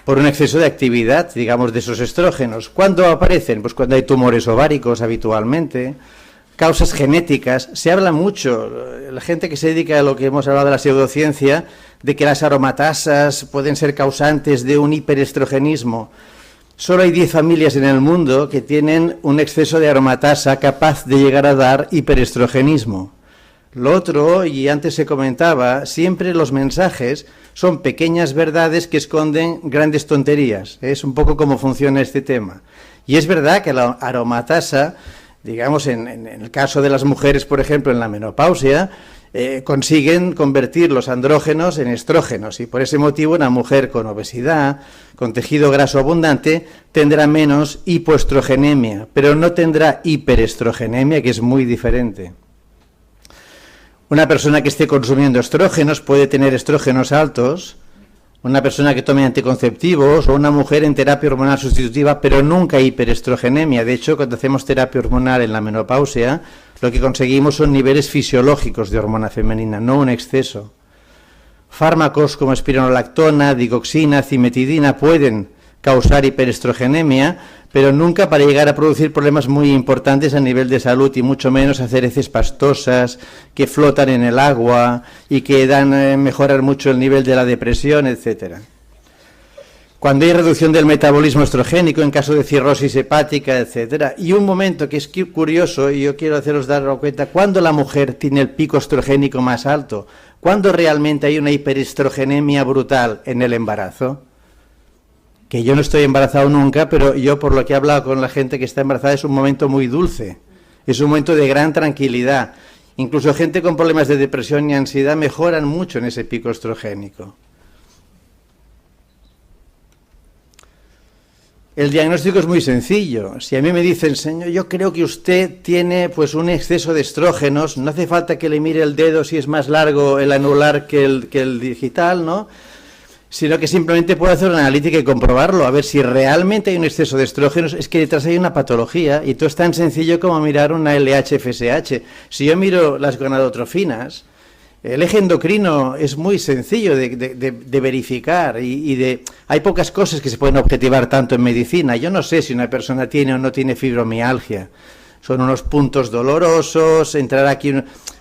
por un exceso de actividad, digamos, de esos estrógenos. ¿Cuándo aparecen? Pues cuando hay tumores ováricos habitualmente, causas genéticas. Se habla mucho, la gente que se dedica a lo que hemos hablado de la pseudociencia, de que las aromatasas pueden ser causantes de un hiperestrogenismo. Solo hay 10 familias en el mundo que tienen un exceso de aromatasa capaz de llegar a dar hiperestrogenismo. Lo otro, y antes se comentaba, siempre los mensajes son pequeñas verdades que esconden grandes tonterías. Es un poco cómo funciona este tema. Y es verdad que la aromatasa, digamos, en el caso de las mujeres, por ejemplo, en la menopausia, consiguen convertir los andrógenos en estrógenos. Y por ese motivo una mujer con obesidad, con tejido graso abundante, tendrá menos hipoestrogenemia, pero no tendrá hiperestrogenemia, que es muy diferente. Una persona que esté consumiendo estrógenos puede tener estrógenos altos, una persona que tome anticonceptivos o una mujer en terapia hormonal sustitutiva, pero nunca hiperestrogenemia. De hecho, cuando hacemos terapia hormonal en la menopausia, lo que conseguimos son niveles fisiológicos de hormona femenina, no un exceso. Fármacos como espironolactona, digoxina, cimetidina pueden causar hiperestrogenemia, pero nunca para llegar a producir problemas muy importantes a nivel de salud y mucho menos hacer heces pastosas que flotan en el agua y que mejoran mucho el nivel de la depresión, etcétera. Cuando hay reducción del metabolismo estrogénico en caso de cirrosis hepática, etcétera. Y un momento que es curioso, y yo quiero haceros dar cuenta, ¿cuándo la mujer tiene el pico estrogénico más alto? ¿Cuándo realmente hay una hiperestrogenemia brutal? En el embarazo. Que yo no estoy embarazado nunca, pero yo por lo que he hablado con la gente que está embarazada es un momento muy dulce, es un momento de gran tranquilidad. Incluso gente con problemas de depresión y ansiedad mejoran mucho en ese pico estrogénico. El diagnóstico es muy sencillo. Si a mí me dicen, señor, yo creo que usted tiene pues un exceso de estrógenos, no hace falta que le mire el dedo si es más largo el anular que el digital, ¿no? Sino que simplemente puede hacer una analítica y comprobarlo, a ver si realmente hay un exceso de estrógenos, es que detrás hay una patología, y todo es tan sencillo como mirar una LH-FSH. Si yo miro las gonadotrofinas, el eje endocrino es muy sencillo de verificar hay pocas cosas que se pueden objetivar tanto en medicina. Yo no sé si una persona tiene o no tiene fibromialgia. Son unos puntos dolorosos, entrar aquí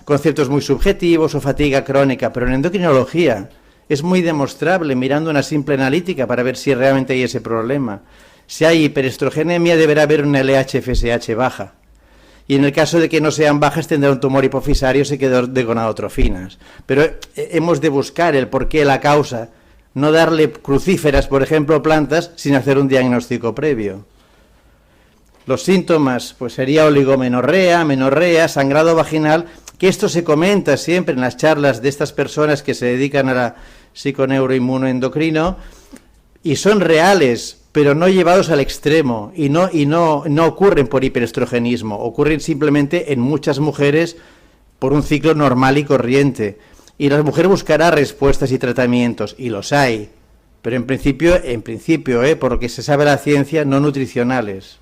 conceptos muy subjetivos o fatiga crónica, pero en endocrinología es muy demostrable mirando una simple analítica para ver si realmente hay ese problema. Si hay hiperestrogenemia deberá haber una LH-FSH baja. Y en el caso de que no sean bajas tendrá un tumor hipofisario seguidor de gonadotrofinas. Pero hemos de buscar el porqué, la causa, no darle crucíferas, por ejemplo, plantas, sin hacer un diagnóstico previo. Los síntomas, pues sería oligomenorrea, menorrea, sangrado vaginal, que esto se comenta siempre en las charlas de estas personas que se dedican a la psiconeuroinmunoendocrino, y son reales, pero no llevados al extremo, y no ocurren por hiperestrogenismo, ocurren simplemente en muchas mujeres por un ciclo normal y corriente. Y la mujer buscará respuestas y tratamientos, y los hay, pero en principio, por lo que se sabe la ciencia, no nutricionales.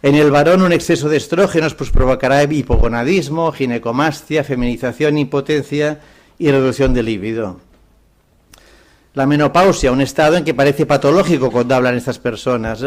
En el varón un exceso de estrógenos pues provocará hipogonadismo, ginecomastia, feminización, impotencia y reducción de líbido. La menopausia, un estado en que parece patológico cuando hablan estas personas.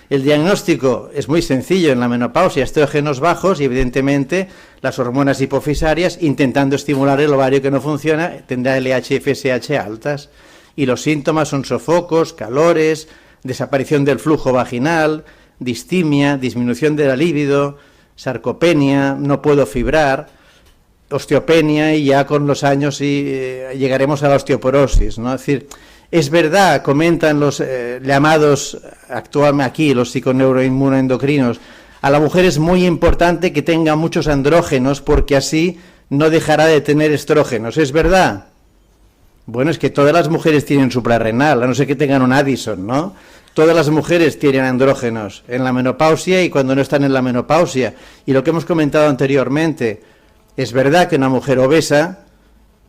El diagnóstico es muy sencillo en la menopausia, estrógenos bajos y evidentemente las hormonas hipofisarias intentando estimular el ovario que no funciona, tendrá LH-FSH altas. Y los síntomas son sofocos, calores, desaparición del flujo vaginal, distimia, disminución de la libido, sarcopenia, no puedo fibrar, osteopenia, y ya con los años llegaremos a la osteoporosis, ¿no? Es decir, es verdad, comentan los llamados actualmente aquí, los psiconeuroinmunoendocrinos, a la mujer es muy importante que tenga muchos andrógenos porque así no dejará de tener estrógenos, ¿es verdad? Bueno, es que todas las mujeres tienen suprarrenal, a no ser que tengan un Addison, ¿no? Todas las mujeres tienen andrógenos en la menopausia y cuando no están en la menopausia. Y lo que hemos comentado anteriormente, es verdad que una mujer obesa,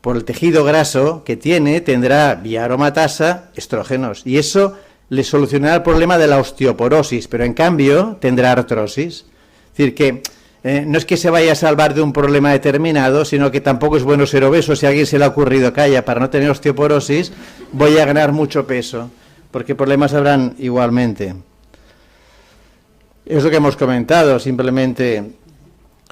por el tejido graso que tiene, tendrá vía aromatasa estrógenos. Y eso le solucionará el problema de la osteoporosis, pero en cambio tendrá artrosis. Es decir, que no es que se vaya a salvar de un problema determinado, sino que tampoco es bueno ser obeso. Si a alguien se le ha ocurrido, calla, para no tener osteoporosis, voy a ganar mucho peso, porque problemas habrán igualmente. Es lo que hemos comentado, simplemente.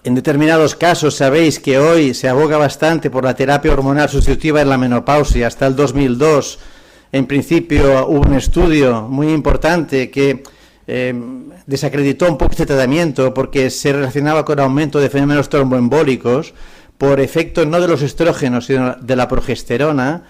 En determinados casos sabéis que hoy se aboga bastante por la terapia hormonal sustitutiva en la menopausia. Hasta el 2002, en principio, hubo un estudio muy importante que desacreditó un poco este tratamiento porque se relacionaba con aumento de fenómenos tromboembólicos por efecto no de los estrógenos, sino de la progesterona.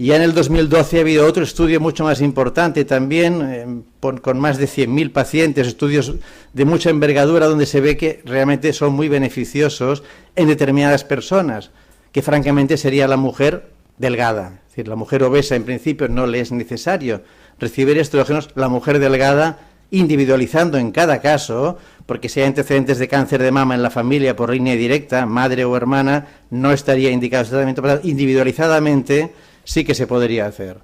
Y ya en el 2012 ha habido otro estudio mucho más importante también, con más de 100.000 pacientes, estudios de mucha envergadura, donde se ve que realmente son muy beneficiosos en determinadas personas, que francamente sería la mujer delgada. Es decir, la mujer obesa en principio no le es necesario recibir estrógenos, la mujer delgada, individualizando en cada caso, porque si hay antecedentes de cáncer de mama en la familia por línea directa, madre o hermana, no estaría indicado este tratamiento, pero individualizadamente sí que se podría hacer.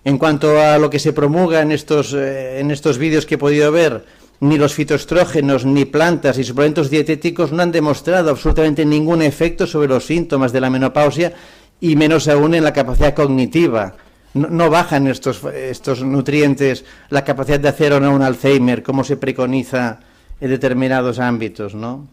En cuanto a lo que se promulga en estos vídeos que he podido ver, ni los fitoestrógenos, ni plantas y suplementos dietéticos no han demostrado absolutamente ningún efecto sobre los síntomas de la menopausia y menos aún en la capacidad cognitiva. No bajan estos nutrientes la capacidad de hacer o no un Alzheimer, como se preconiza en determinados ámbitos, ¿no?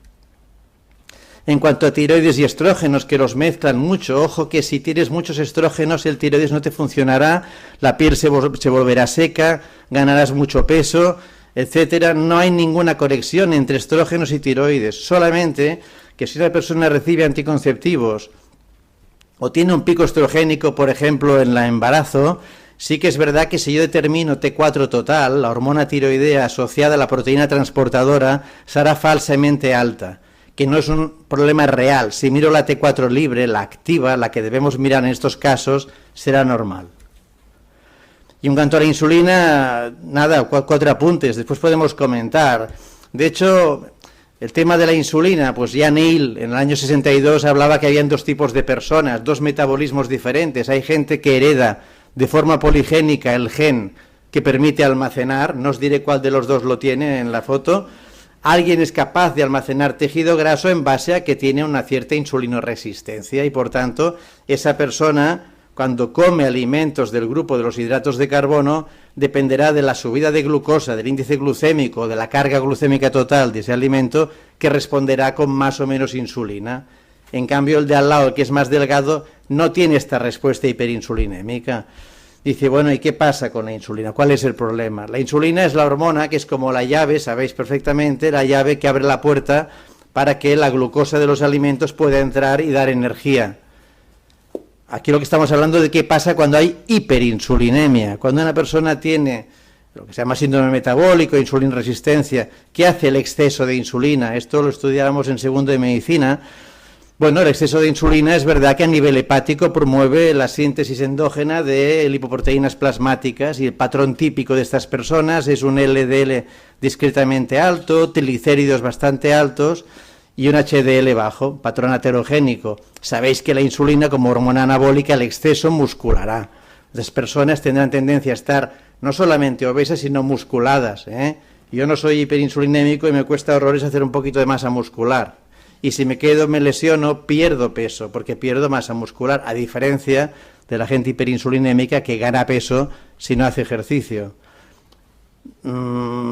En cuanto a tiroides y estrógenos, que los mezclan mucho, ojo que si tienes muchos estrógenos el tiroides no te funcionará, la piel se volverá seca, ganarás mucho peso, etcétera. No hay ninguna conexión entre estrógenos y tiroides, solamente que si una persona recibe anticonceptivos o tiene un pico estrogénico, por ejemplo, en el embarazo, sí que es verdad que si yo determino T4 total, la hormona tiroidea asociada a la proteína transportadora, será falsamente alta, que no es un problema real. Si miro la T4 libre, la activa, la que debemos mirar en estos casos, será normal. Y en cuanto a la insulina, nada, 4 apuntes, después podemos comentar. De hecho, el tema de la insulina, pues ya Neil en el año 62 hablaba que habían 2 tipos de personas, 2 metabolismos diferentes. Hay gente que hereda de forma poligénica el gen que permite almacenar, no os diré cuál de los 2 lo tiene en la foto. Alguien es capaz de almacenar tejido graso en base a que tiene una cierta insulinoresistencia y por tanto esa persona cuando come alimentos del grupo de los hidratos de carbono dependerá de la subida de glucosa, del índice glucémico, de la carga glucémica total de ese alimento que responderá con más o menos insulina. En cambio el de al lado, el que es más delgado, no tiene esta respuesta hiperinsulinémica. Dice, bueno, ¿y qué pasa con la insulina? ¿Cuál es el problema? La insulina es la hormona que es como la llave, sabéis perfectamente, la llave que abre la puerta para que la glucosa de los alimentos pueda entrar y dar energía. Aquí lo que estamos hablando de qué pasa cuando hay hiperinsulinemia. Cuando una persona tiene lo que se llama síndrome metabólico, insulinresistencia, ¿qué hace el exceso de insulina? Esto lo estudiábamos en segundo de medicina. Bueno, el exceso de insulina es verdad que a nivel hepático promueve la síntesis endógena de lipoproteínas plasmáticas y el patrón típico de estas personas es un LDL discretamente alto, triglicéridos bastante altos y un HDL bajo, patrón aterogénico. Sabéis que la insulina como hormona anabólica el exceso musculará. Las personas tendrán tendencia a estar no solamente obesas sino musculadas, ¿eh? Yo no soy hiperinsulinémico y me cuesta horrores hacer un poquito de masa muscular. Y si me lesiono, pierdo peso, porque pierdo masa muscular, a diferencia de la gente hiperinsulinémica que gana peso si no hace ejercicio.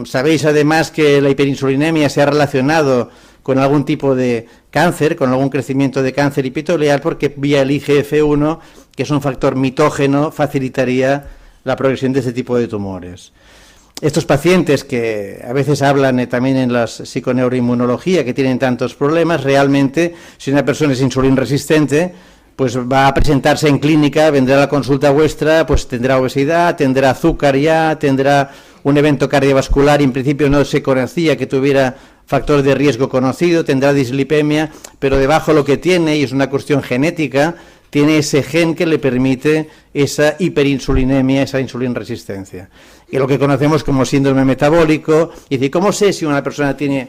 Sabéis además que la hiperinsulinemia se ha relacionado con algún tipo de cáncer, con algún crecimiento de cáncer epitelial, porque vía el IGF-1, que es un factor mitógeno, facilitaría la progresión de este tipo de tumores. Estos pacientes que a veces hablan también en la psiconeuroinmunología que tienen tantos problemas, realmente si una persona es insulinresistente, pues va a presentarse en clínica, vendrá a la consulta vuestra, pues tendrá obesidad, tendrá azúcar ya, tendrá un evento cardiovascular, y en principio no se conocía que tuviera factor de riesgo conocido, tendrá dislipemia, pero debajo lo que tiene, y es una cuestión genética, tiene ese gen que le permite esa hiperinsulinemia, esa insulinresistencia. Y lo que conocemos como síndrome metabólico, y dice, ¿cómo sé si una persona tiene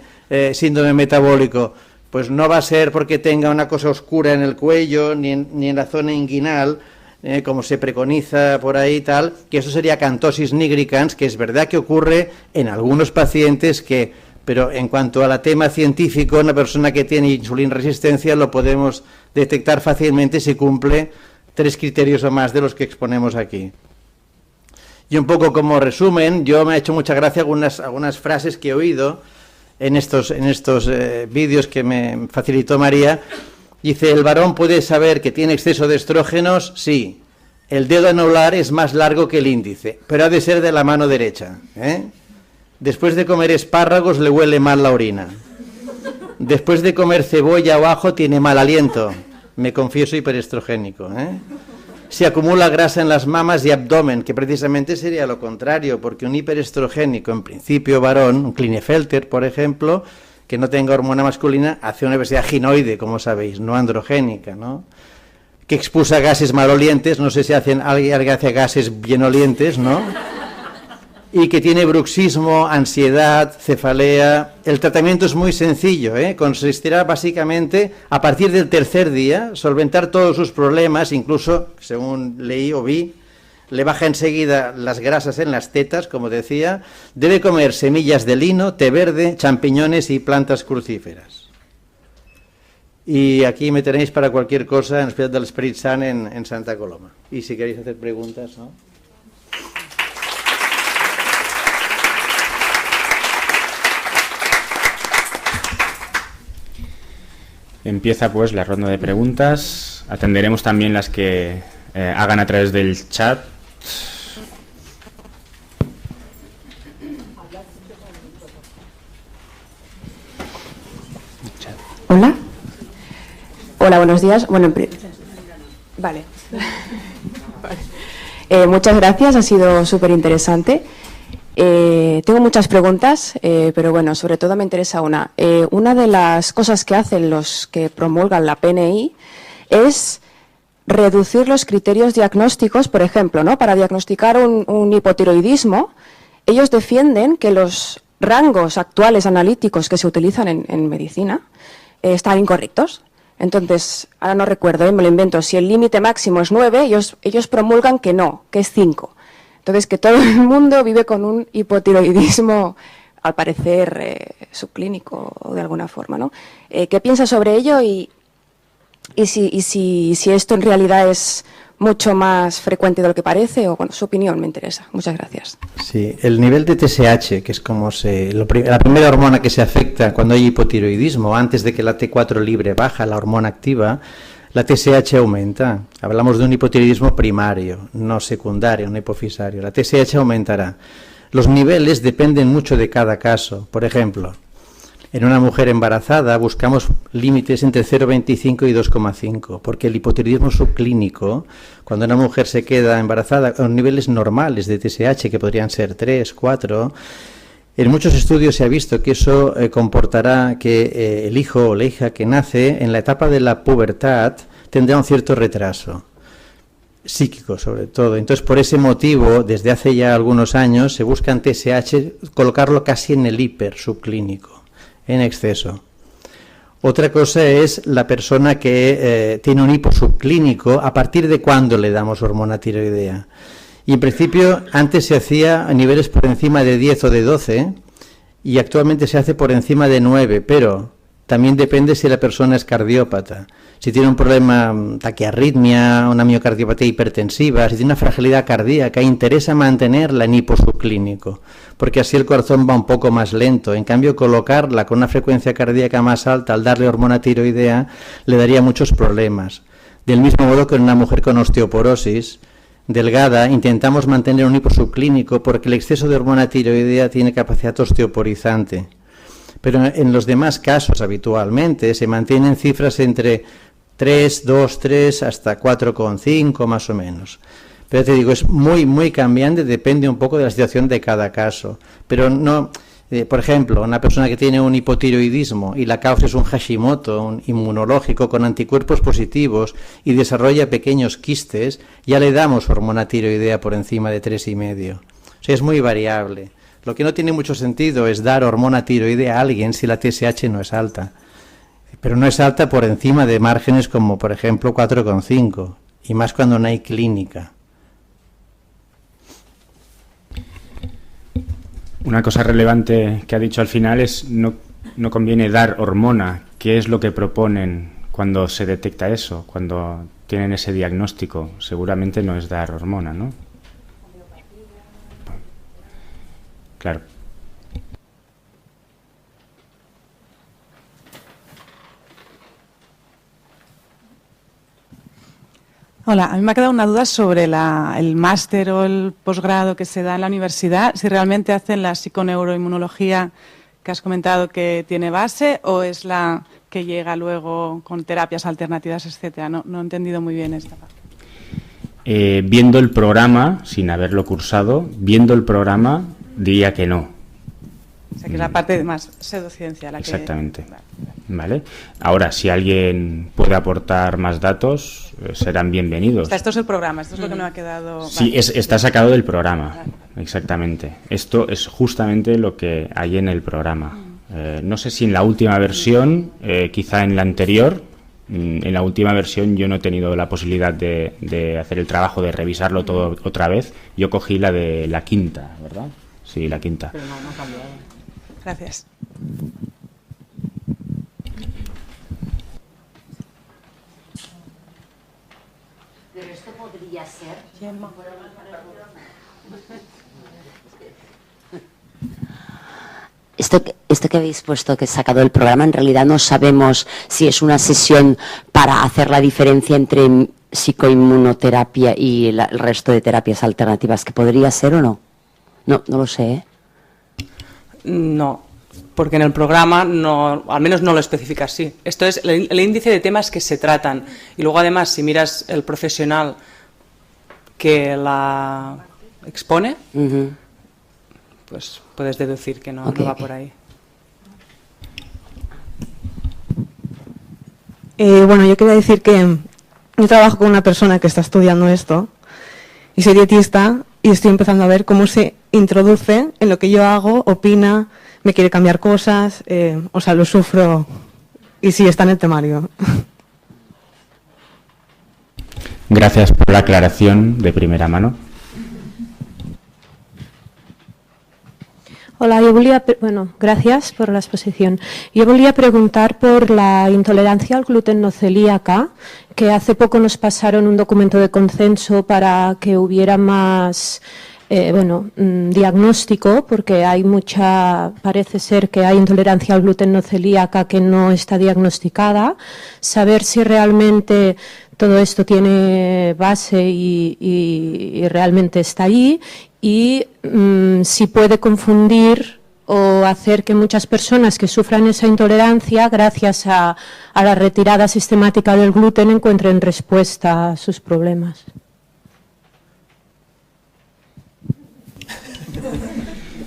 síndrome metabólico? Pues no va a ser porque tenga una cosa oscura en el cuello, ni en la zona inguinal, como se preconiza por ahí tal, que eso sería acantosis nigricans, que es verdad que ocurre en algunos pacientes pero en cuanto a la tema científico, una persona que tiene insulinresistencia lo podemos detectar fácilmente si cumple 3 criterios o más de los que exponemos aquí. Y un poco como resumen, yo me ha hecho mucha gracia algunas frases que he oído en estos vídeos que me facilitó María. Dice, ¿el varón puede saber que tiene exceso de estrógenos? Sí. El dedo anular es más largo que el índice, pero ha de ser de la mano derecha, ¿eh? Después de comer espárragos le huele mal la orina. Después de comer cebolla o ajo tiene mal aliento. Me confieso hiperestrogénico, ¿eh? Se acumula grasa en las mamas y abdomen, que precisamente sería lo contrario, porque un hiperestrogénico, en principio varón, un Klinefelter, por ejemplo, que no tenga hormona masculina, hace una obesidad ginoide, como sabéis, no androgénica, ¿no? Que expulsa gases malolientes, no sé si alguien hace gases bienolientes, ¿no? Y que tiene bruxismo, ansiedad, cefalea. El tratamiento es muy sencillo, consistirá básicamente, a partir del tercer día, solventar todos sus problemas, incluso, según leí o vi, le baja enseguida las grasas en las tetas, como decía. Debe comer semillas de lino, té verde, champiñones y plantas crucíferas. Y aquí me tenéis para cualquier cosa en Hospital del Esperit Sant en Santa Coloma. Y si queréis hacer preguntas, ¿no? Empieza pues la ronda de preguntas. Atenderemos también las que hagan a través del chat. Hola. Hola, buenos días. Bueno, vale. Muchas gracias, ha sido súper interesante. Tengo muchas preguntas, pero bueno, sobre todo me interesa una. Una de las cosas que hacen los que promulgan la PNI es reducir los criterios diagnósticos, por ejemplo, ¿no? Para diagnosticar un hipotiroidismo, ellos defienden que los rangos actuales analíticos que se utilizan en medicina están incorrectos. Entonces, ahora no recuerdo, me lo invento, si el límite máximo es 9, ellos promulgan que no, que es 5. Entonces, que todo el mundo vive con un hipotiroidismo, al parecer, subclínico o de alguna forma, ¿no? ¿Qué piensa sobre ello y si esto en realidad es mucho más frecuente de lo que parece? O, bueno, su opinión me interesa. Muchas gracias. Sí, el nivel de TSH, que es como la primera hormona que se afecta cuando hay hipotiroidismo, antes de que la T4 libre baja, la hormona activa, la TSH aumenta. Hablamos de un hipotiroidismo primario, no secundario, no hipofisario. La TSH aumentará. Los niveles dependen mucho de cada caso. Por ejemplo, en una mujer embarazada buscamos límites entre 0,25 y 2,5, porque el hipotiroidismo subclínico, cuando una mujer se queda embarazada con niveles normales de TSH, que podrían ser 3, 4, en muchos estudios se ha visto que eso comportará que el hijo o la hija que nace en la etapa de la pubertad tendrá un cierto retraso, psíquico sobre todo. Entonces, por ese motivo, desde hace ya algunos años, se busca en TSH colocarlo casi en el hiper subclínico, en exceso. Otra cosa es la persona que tiene un hiposubclínico, a partir de cuándo le damos hormona tiroidea. Y en principio antes se hacía a niveles por encima de 10 o de 12 y actualmente se hace por encima de 9, pero también depende si la persona es cardiópata. Si tiene un problema, taquiarritmia, una miocardiopatía hipertensiva, si tiene una fragilidad cardíaca, interesa mantenerla en hiposubclínico, porque así el corazón va un poco más lento. En cambio, colocarla con una frecuencia cardíaca más alta al darle hormona tiroidea le daría muchos problemas. Del mismo modo que en una mujer con osteoporosis delgada intentamos mantener un hiposubclínico porque el exceso de hormona tiroidea tiene capacidad osteoporizante. Pero en los demás casos habitualmente se mantienen cifras entre 3, 2, 3 hasta 4,5 más o menos. Pero te digo, es muy cambiante, depende un poco de la situación de cada caso. Pero no, por ejemplo, una persona que tiene un hipotiroidismo y la causa es un Hashimoto, un inmunológico con anticuerpos positivos y desarrolla pequeños quistes, ya le damos hormona tiroidea por encima de 3,5. O sea, es muy variable. Lo que no tiene mucho sentido es dar hormona tiroidea a alguien si la TSH no es alta. Pero no es alta por encima de márgenes como, por ejemplo, 4,5, y más cuando no hay clínica. Una cosa relevante que ha dicho al final es no conviene dar hormona. ¿Qué es lo que proponen cuando se detecta eso, cuando tienen ese diagnóstico? Seguramente no es dar hormona, ¿no? Claro. Hola, a mí me ha quedado una duda sobre el máster o el posgrado que se da en la universidad, si realmente hacen la psiconeuroinmunología que has comentado que tiene base o es la que llega luego con terapias alternativas, etcétera. No he entendido muy bien esta parte. Viendo el programa, sin haberlo cursado, viendo el programa, diría que no. O sea, que es la parte más pseudociencia. Exactamente. Vale. Ahora, si alguien puede aportar más datos, serán bienvenidos. O sea, esto es el programa, esto es lo que me ha quedado... Sí, está sacado del programa, exactamente. Esto es justamente lo que hay en el programa. No sé si en la última versión, quizá en la anterior, En la última versión yo no he tenido la posibilidad de hacer el trabajo de revisarlo todo otra vez. Yo cogí la de la quinta, ¿verdad? Sí, la quinta. Pero no ha cambiado. Gracias. Pero esto podría ser... Esto que habéis puesto, que he sacado del programa, en realidad no sabemos si es una sesión para hacer la diferencia entre psicoinmunoterapia y el resto de terapias alternativas, que podría ser o no. No lo sé, ¿eh? No, porque en el programa no, al menos no lo especifica así. Esto es el índice de temas que se tratan. Y luego además, si miras el profesional que la expone, pues puedes deducir que no va por ahí. Bueno, yo quería decir que yo trabajo con una persona que está estudiando esto y soy dietista y estoy empezando a ver cómo se introduce en lo que yo hago, opina, me quiere cambiar cosas, o sea, lo sufro y sí, está en el temario. Gracias por la aclaración de primera mano. Hola, gracias por la exposición. Yo volía preguntar por la intolerancia al gluten no celíaca, que hace poco nos pasaron un documento de consenso para que hubiera más diagnóstico, porque parece ser que hay intolerancia al gluten no celíaca que no está diagnosticada. Saber si realmente todo esto tiene base y realmente está ahí, y si puede confundir o hacer que muchas personas que sufran esa intolerancia, gracias a la retirada sistemática del gluten, encuentren respuesta a sus problemas.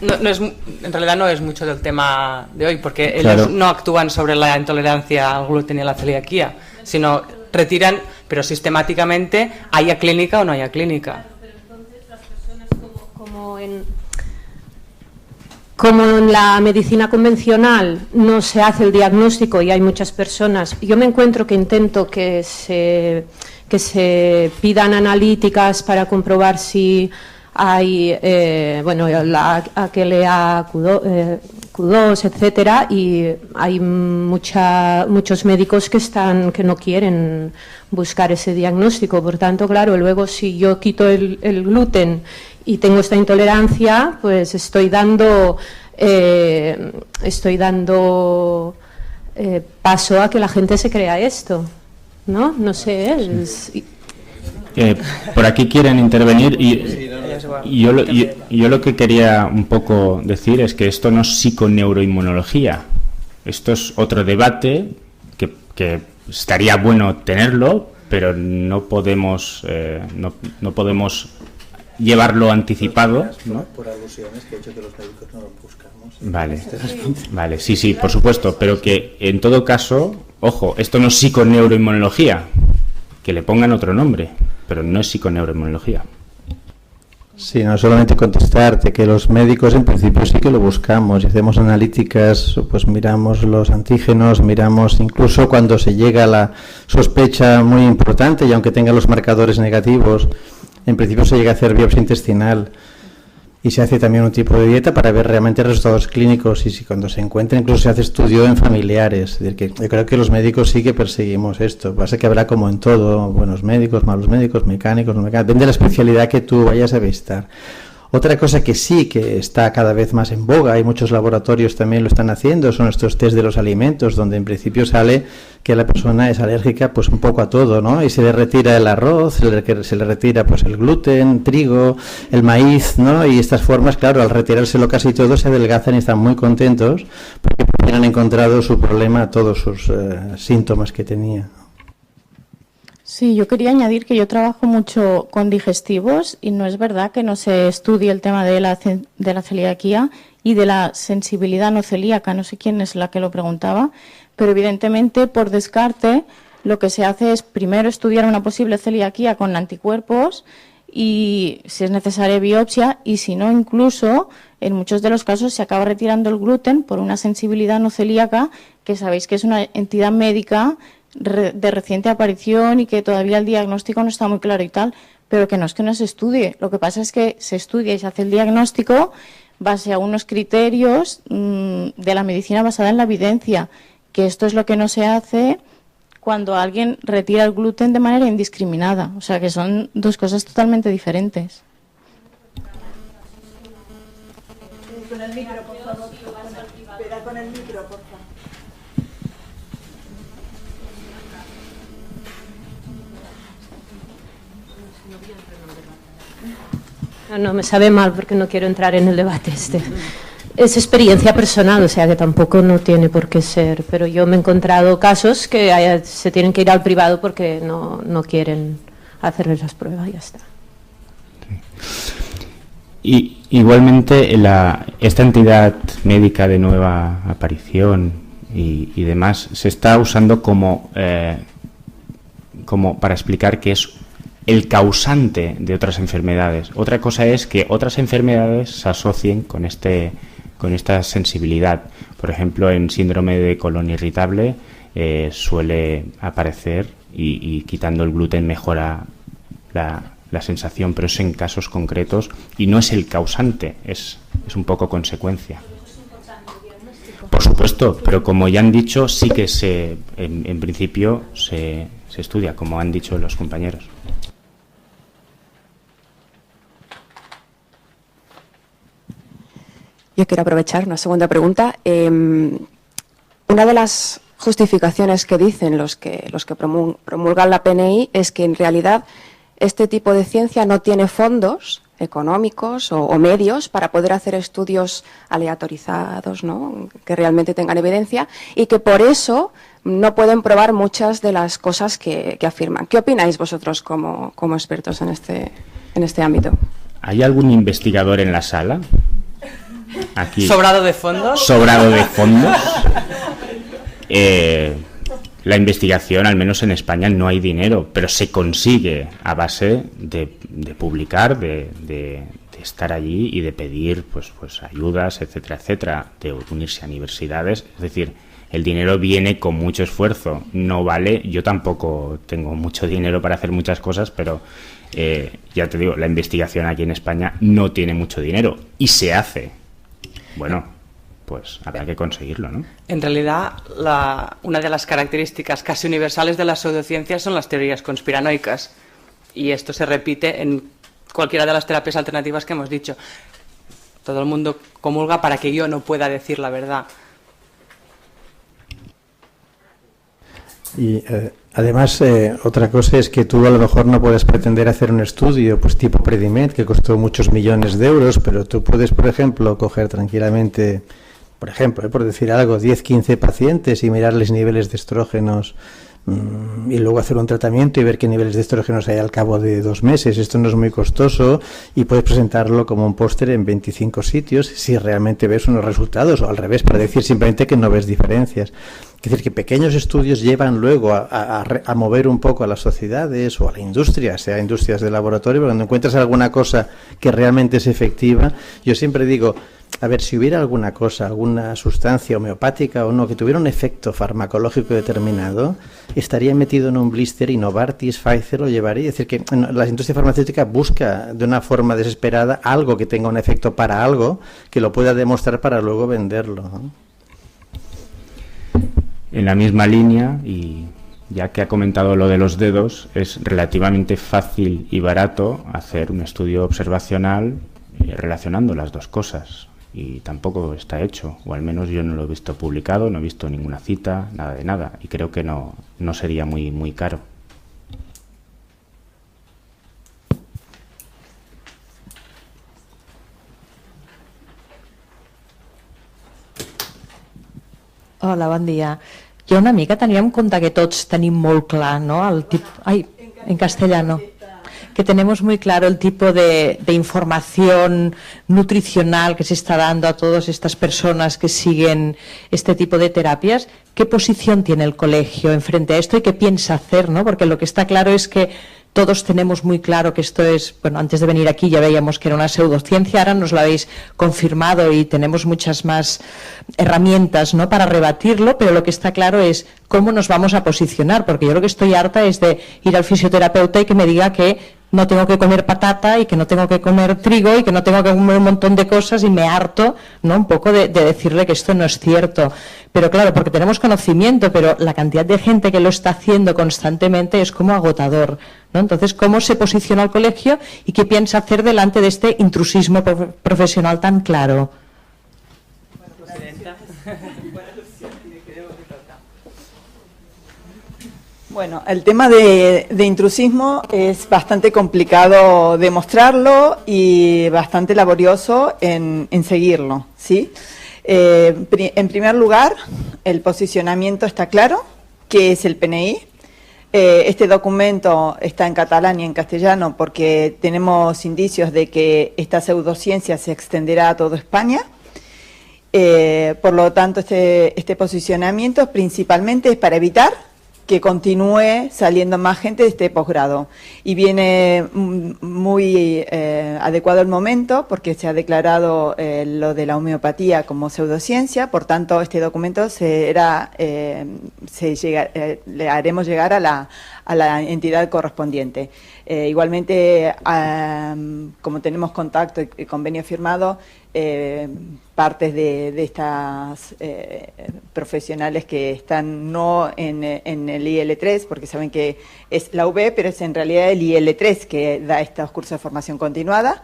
En realidad no es mucho del tema de hoy, porque ellos Claro. no actúan sobre la intolerancia al gluten y a la celiaquía, sino retiran, pero sistemáticamente, haya clínica o no haya clínica. Como en la medicina convencional no se hace el diagnóstico y hay muchas personas, yo me encuentro que intento que se pidan analíticas para comprobar si hay la AKLA Q2, etcétera, y hay muchos médicos que no quieren buscar ese diagnóstico. Por tanto, claro, luego si yo quito el gluten y tengo esta intolerancia, pues estoy dando paso a que la gente se crea esto, ¿no? No sé, Por aquí quieren intervenir y yo lo que quería un poco decir es que esto no es psiconeuroinmunología. Esto es otro debate que estaría bueno tenerlo, pero no podemos llevarlo anticipado, ¿no? Por alusiones que he hecho que los médicos no lo buscamos. Vale, sí, por supuesto, pero que en todo caso, ojo, esto no es psiconeuroinmunología, que le pongan otro nombre, pero no es psiconeuroinmunología. Sí, no solamente contestarte que los médicos en principio sí que lo buscamos y hacemos analíticas, pues miramos los antígenos, miramos incluso cuando se llega a la sospecha muy importante y aunque tenga los marcadores negativos, en principio se llega a hacer biopsia intestinal y se hace también un tipo de dieta para ver realmente resultados clínicos y si cuando se encuentra incluso se hace estudio en familiares. Es decir, que yo creo que los médicos sí que perseguimos esto. Pasa que habrá como en todo, buenos médicos, malos médicos, mecánicos, no mecánicos, depende de la especialidad que tú vayas a visitar. Otra cosa que sí que está cada vez más en boga, y muchos laboratorios también lo están haciendo, son estos test de los alimentos, donde en principio sale que la persona es alérgica pues un poco a todo, ¿no? Y se le retira el arroz, se le retira pues el gluten, trigo, el maíz, ¿no? Y estas formas, claro, al retirárselo casi todo se adelgazan y están muy contentos porque han encontrado su problema, todos sus síntomas que tenía. Sí, yo quería añadir que yo trabajo mucho con digestivos y no es verdad que no se estudie el tema de la celiaquía y de la sensibilidad no celíaca. No sé quién es la que lo preguntaba, pero evidentemente por descarte lo que se hace es primero estudiar una posible celiaquía con anticuerpos y si es necesaria biopsia y si no incluso en muchos de los casos se acaba retirando el gluten por una sensibilidad no celíaca que sabéis que es una entidad médica de reciente aparición y que todavía el diagnóstico no está muy claro y tal, pero que no se estudie. Lo que pasa es que se estudia y se hace el diagnóstico base a unos criterios de la medicina basada en la evidencia, que esto es lo que no se hace cuando alguien retira el gluten de manera indiscriminada. O sea, que son dos cosas totalmente diferentes. Con el micro, por favor. Espera con el micro, por favor. No, me sabe mal porque no quiero entrar en el debate este. Es experiencia personal, o sea que tampoco no tiene por qué ser, pero yo me he encontrado casos que se tienen que ir al privado porque no quieren hacerles las pruebas y ya está. Y igualmente esta entidad médica de nueva aparición y demás se está usando como para explicar que es el causante de otras enfermedades. Otra cosa es que otras enfermedades se asocien con esta sensibilidad. Por ejemplo, en síndrome de colon irritable suele aparecer y quitando el gluten mejora la sensación, pero es en casos concretos y no es el causante, es un poco consecuencia. Por supuesto, pero como ya han dicho, sí que en principio se estudia, como han dicho los compañeros. Yo quiero aprovechar una segunda pregunta. Una de las justificaciones que dicen los que promulgan la PNI es que en realidad este tipo de ciencia no tiene fondos económicos o medios para poder hacer estudios aleatorizados, ¿no?, que realmente tengan evidencia, y que por eso no pueden probar muchas de las cosas que afirman. ¿Qué opináis vosotros como expertos en este ámbito? ¿Hay algún investigador en la sala? Aquí. ¿Sobrado de fondos? Sobrado de fondos. La investigación, al menos en España, no hay dinero, pero se consigue a base de publicar, de estar allí y de pedir pues ayudas, etcétera, etcétera, de unirse a universidades. Es decir, el dinero viene con mucho esfuerzo. No vale, yo tampoco tengo mucho dinero para hacer muchas cosas, pero ya te digo, la investigación aquí en España no tiene mucho dinero y se hace. Bueno, pues habrá que conseguirlo, ¿no? En realidad, una de las características casi universales de las pseudociencias son las teorías conspiranoicas. Y esto se repite en cualquiera de las terapias alternativas que hemos dicho. Todo el mundo comulga para que yo no pueda decir la verdad. Y además, otra cosa es que tú a lo mejor no puedes pretender hacer un estudio pues tipo Predimed, que costó muchos millones de euros, pero tú puedes, por ejemplo, coger tranquilamente, por ejemplo, por decir algo, 10-15 pacientes y mirarles niveles de estrógenos y luego hacer un tratamiento y ver qué niveles de estrógenos hay al cabo de 2 meses. Esto no es muy costoso y puedes presentarlo como un póster en 25 sitios si realmente ves unos resultados, o al revés, para decir simplemente que no ves diferencias. Es decir, que pequeños estudios llevan luego a mover un poco a las sociedades o a la industria, sea industrias de laboratorio, pero cuando encuentras alguna cosa que realmente es efectiva, yo siempre digo, a ver, si hubiera alguna cosa, alguna sustancia homeopática o no, que tuviera un efecto farmacológico determinado, estaría metido en un blister y Novartis, Pfizer lo llevaría. Es decir, que la industria farmacéutica busca de una forma desesperada algo que tenga un efecto para algo, que lo pueda demostrar para luego venderlo, ¿no? En la misma línea, y ya que ha comentado lo de los dedos, es relativamente fácil y barato hacer un estudio observacional relacionando las dos cosas. Y tampoco está hecho, o al menos yo no lo he visto publicado, no he visto ninguna cita, nada de nada, y creo que no sería muy caro. Hola, bon dia. Jo una mica tenia en compte que tots tenim molt clar, ¿no? En castellano. Que tenemos muy claro el tipo de información nutricional que se está dando a todas estas personas que siguen este tipo de terapias. ¿Qué posición tiene el colegio en frente a esto y qué piensa hacer, ¿no? Porque lo que está claro es que todos tenemos muy claro que esto es, bueno, antes de venir aquí ya veíamos que era una pseudociencia, ahora nos lo habéis confirmado y tenemos muchas más herramientas, ¿no?, para rebatirlo, pero lo que está claro es cómo nos vamos a posicionar, porque yo lo que estoy harta es de ir al fisioterapeuta y que me diga que no tengo que comer patata y que no tengo que comer trigo y que no tengo que comer un montón de cosas, y me harto, ¿no?, un poco de decirle que esto no es cierto. Pero claro, porque tenemos conocimiento, pero la cantidad de gente que lo está haciendo constantemente es como agotador, ¿no? Entonces, ¿cómo se posiciona el colegio y qué piensa hacer delante de este intrusismo profesional tan claro? Bueno, el tema de intrusismo es bastante complicado demostrarlo y bastante laborioso en seguirlo, ¿sí? En primer lugar, el posicionamiento está claro, que es el PNI. Este documento está en catalán y en castellano porque tenemos indicios de que esta pseudociencia se extenderá a toda España. Por lo tanto, este posicionamiento principalmente es para evitar que continúe saliendo más gente de este posgrado. Y viene muy adecuado el momento porque se ha declarado lo de la homeopatía como pseudociencia, por tanto este documento le haremos llegar a la entidad correspondiente. Igualmente, como tenemos contacto y convenio firmado, partes de estas profesionales que están no en el IL3, porque saben que es la UB, pero es en realidad el IL3 que da estos cursos de formación continuada,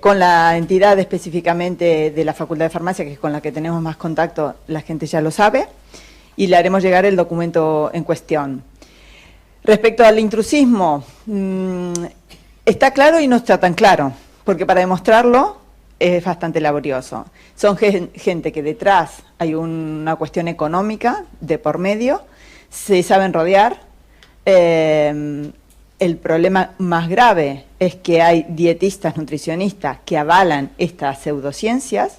con la entidad específicamente de la Facultad de Farmacia, que es con la que tenemos más contacto, la gente ya lo sabe, y le haremos llegar el documento en cuestión. Respecto al intrusismo, está claro y no está tan claro, porque para demostrarlo es bastante laborioso. Son gente que detrás hay una cuestión económica de por medio, se saben rodear. El problema más grave es que hay dietistas, nutricionistas que avalan estas pseudociencias.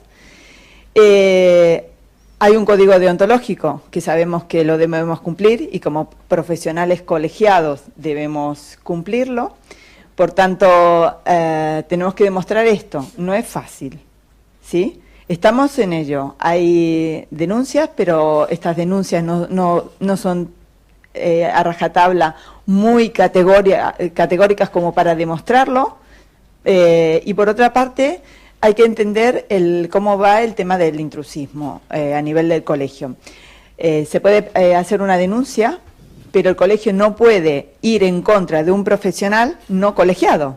Hay un código deontológico que sabemos que lo debemos cumplir y como profesionales colegiados debemos cumplirlo. Por tanto, tenemos que demostrar esto. No es fácil, ¿sí? Estamos en ello. Hay denuncias, pero estas denuncias no son a rajatabla muy categóricas como para demostrarlo. Y por otra parte, hay que entender cómo va el tema del intrusismo a nivel del colegio. Se puede hacer una denuncia, pero el colegio no puede ir en contra de un profesional no colegiado.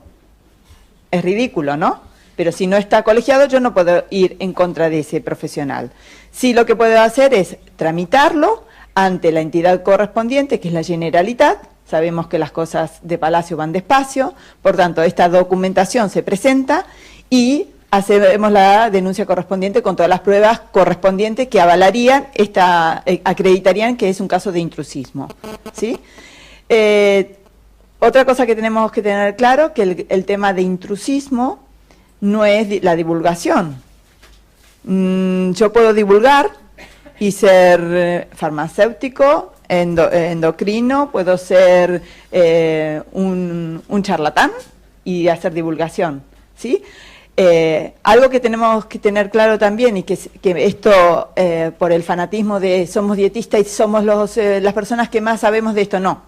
Es ridículo, ¿no? Pero si no está colegiado, yo no puedo ir en contra de ese profesional. Sí, lo que puedo hacer es tramitarlo ante la entidad correspondiente, que es la Generalitat. Sabemos que las cosas de Palacio van despacio, por tanto, esta documentación se presenta y hacemos la denuncia correspondiente con todas las pruebas correspondientes que avalarían, acreditarían que es un caso de intrusismo, ¿sí? Otra cosa que tenemos que tener claro, que el tema de intrusismo no es la divulgación. Yo puedo divulgar y ser farmacéutico, endocrino, puedo ser un charlatán y hacer divulgación, ¿sí? Algo que tenemos que tener claro también, y que esto por el fanatismo de somos dietistas y somos las personas que más sabemos de esto, no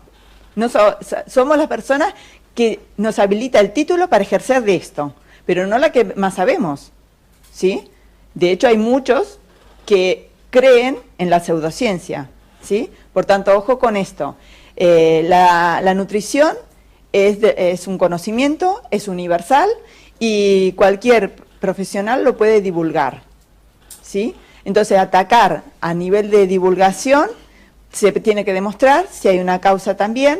somos las personas que nos habilita el título para ejercer de esto, pero no la que más sabemos, ¿sí? De hecho hay muchos que creen en la pseudociencia, ¿sí? Por tanto, ojo con esto. La nutrición es un conocimiento, es universal, y cualquier profesional lo puede divulgar, ¿sí? Entonces, atacar a nivel de divulgación se tiene que demostrar si hay una causa también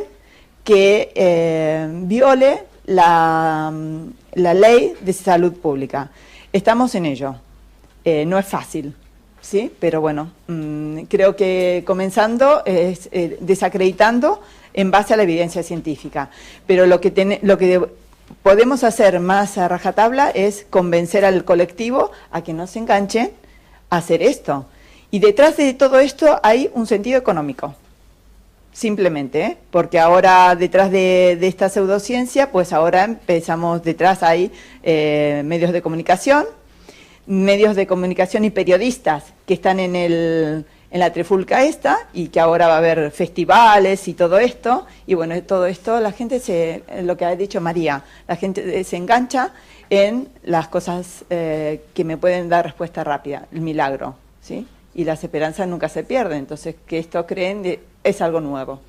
que viole la ley de salud pública. Estamos en ello. No es fácil, ¿sí? Pero bueno, creo que comenzando es desacreditando en base a la evidencia científica. Pero lo que podemos hacer más a rajatabla es convencer al colectivo a que no se enganchen a hacer esto. Y detrás de todo esto hay un sentido económico, simplemente, porque ahora detrás de esta pseudociencia, pues ahora empezamos, detrás hay medios de comunicación y periodistas que están en la trifulca esta, y que ahora va a haber festivales y todo esto, y bueno, todo esto la gente lo que ha dicho María, la gente se engancha en las cosas que me pueden dar respuesta rápida, el milagro, ¿sí? Y las esperanzas nunca se pierden, entonces que esto creen es algo nuevo.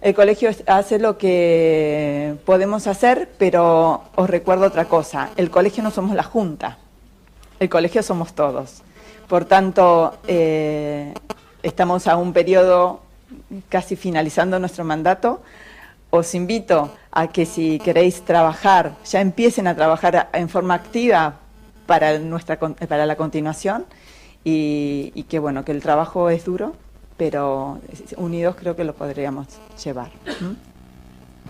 El colegio hace lo que podemos hacer, pero os recuerdo otra cosa, el colegio no somos la junta, el colegio somos todos. Por tanto, estamos a un periodo casi finalizando nuestro mandato. Os invito a que si queréis trabajar, ya empiecen a trabajar en forma activa para la continuación, y que bueno, que el trabajo es duro, pero unidos creo que lo podríamos llevar.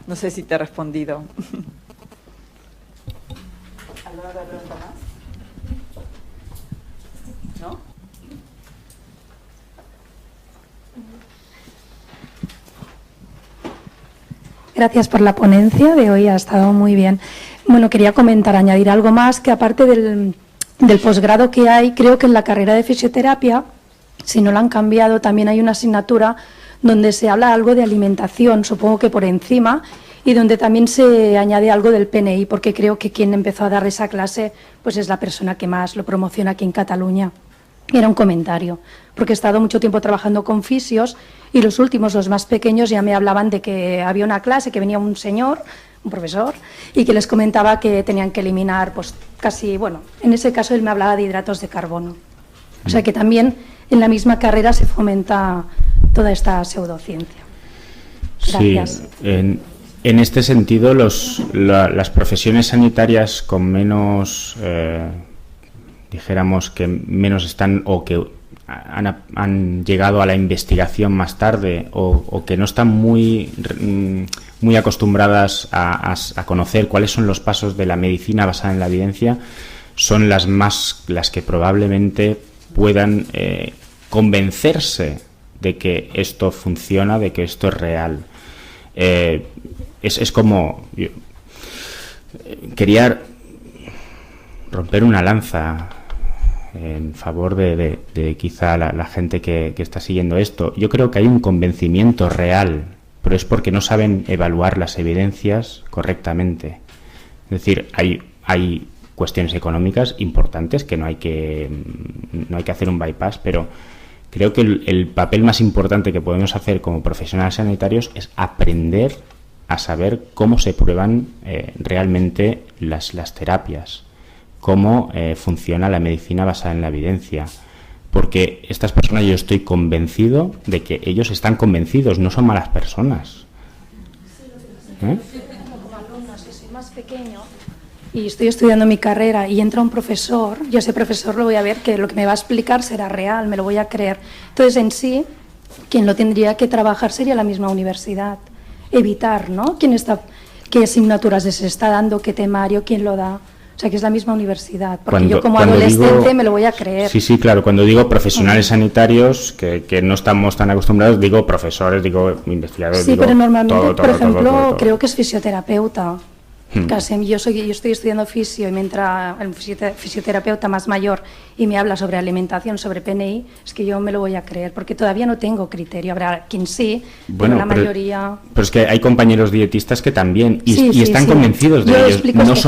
No sé si te he respondido. ¿Alguna otra pregunta más? ¿No? Gracias por la ponencia de hoy, ha estado muy bien. Bueno, quería comentar, añadir algo más, que aparte del posgrado que hay, creo que en la carrera de fisioterapia, si no la han cambiado, también hay una asignatura donde se habla algo de alimentación, supongo que por encima, y donde también se añade algo del PNI, porque creo que quien empezó a dar esa clase pues es la persona que más lo promociona aquí en Cataluña. Era un comentario, porque he estado mucho tiempo trabajando con fisios, y los últimos, los más pequeños, ya me hablaban de que había una clase, que venía un señor, un profesor, y que les comentaba que tenían que eliminar, pues casi, bueno, en ese caso él me hablaba de hidratos de carbono. O sea que también en la misma carrera se fomenta toda esta pseudociencia. Gracias. Sí, en este sentido, las profesiones sanitarias con menos, dijéramos que menos están, o que han llegado a la investigación más tarde, o que no están muy acostumbradas a conocer cuáles son los pasos de la medicina basada en la evidencia, son las que probablemente puedan convencerse de que esto funciona, de que esto es real. Es como... quería romper una lanza en favor de quizá la gente que está siguiendo esto. Yo creo que hay un convencimiento real, pero es porque no saben evaluar las evidencias correctamente. Es decir, hay cuestiones económicas importantes que no hay que hacer un bypass, pero creo que el papel más importante que podemos hacer como profesionales sanitarios es aprender a saber cómo se prueban realmente las terapias, cómo funciona la medicina basada en la evidencia, porque estas personas, yo estoy convencido de que ellos están convencidos, no son malas personas. Como alumnos, que soy más pequeño y estoy estudiando mi carrera y entra un profesor, yo a ese profesor lo voy a ver, que lo que me va a explicar será real, me lo voy a creer. Entonces, en sí, quien lo tendría que trabajar sería la misma universidad. Evitar, ¿no? ¿Qué asignaturas se está dando, qué temario, quién lo da? O sea, que es la misma universidad, porque yo como adolescente me lo voy a creer. Sí, claro, cuando digo profesionales sanitarios, que no estamos tan acostumbrados, digo profesores, digo investigadores. Sí, digo pero normalmente, todo, por ejemplo, todo. creo que es fisioterapeuta. Casi, yo estoy estudiando fisio y me entra el fisioterapeuta más mayor y me habla sobre alimentación, sobre PNI, es que yo me lo voy a creer, porque todavía no tengo criterio. Habrá quien sí, bueno, pero la mayoría... Pero es que hay compañeros dietistas que también, y están convencidos de ellos.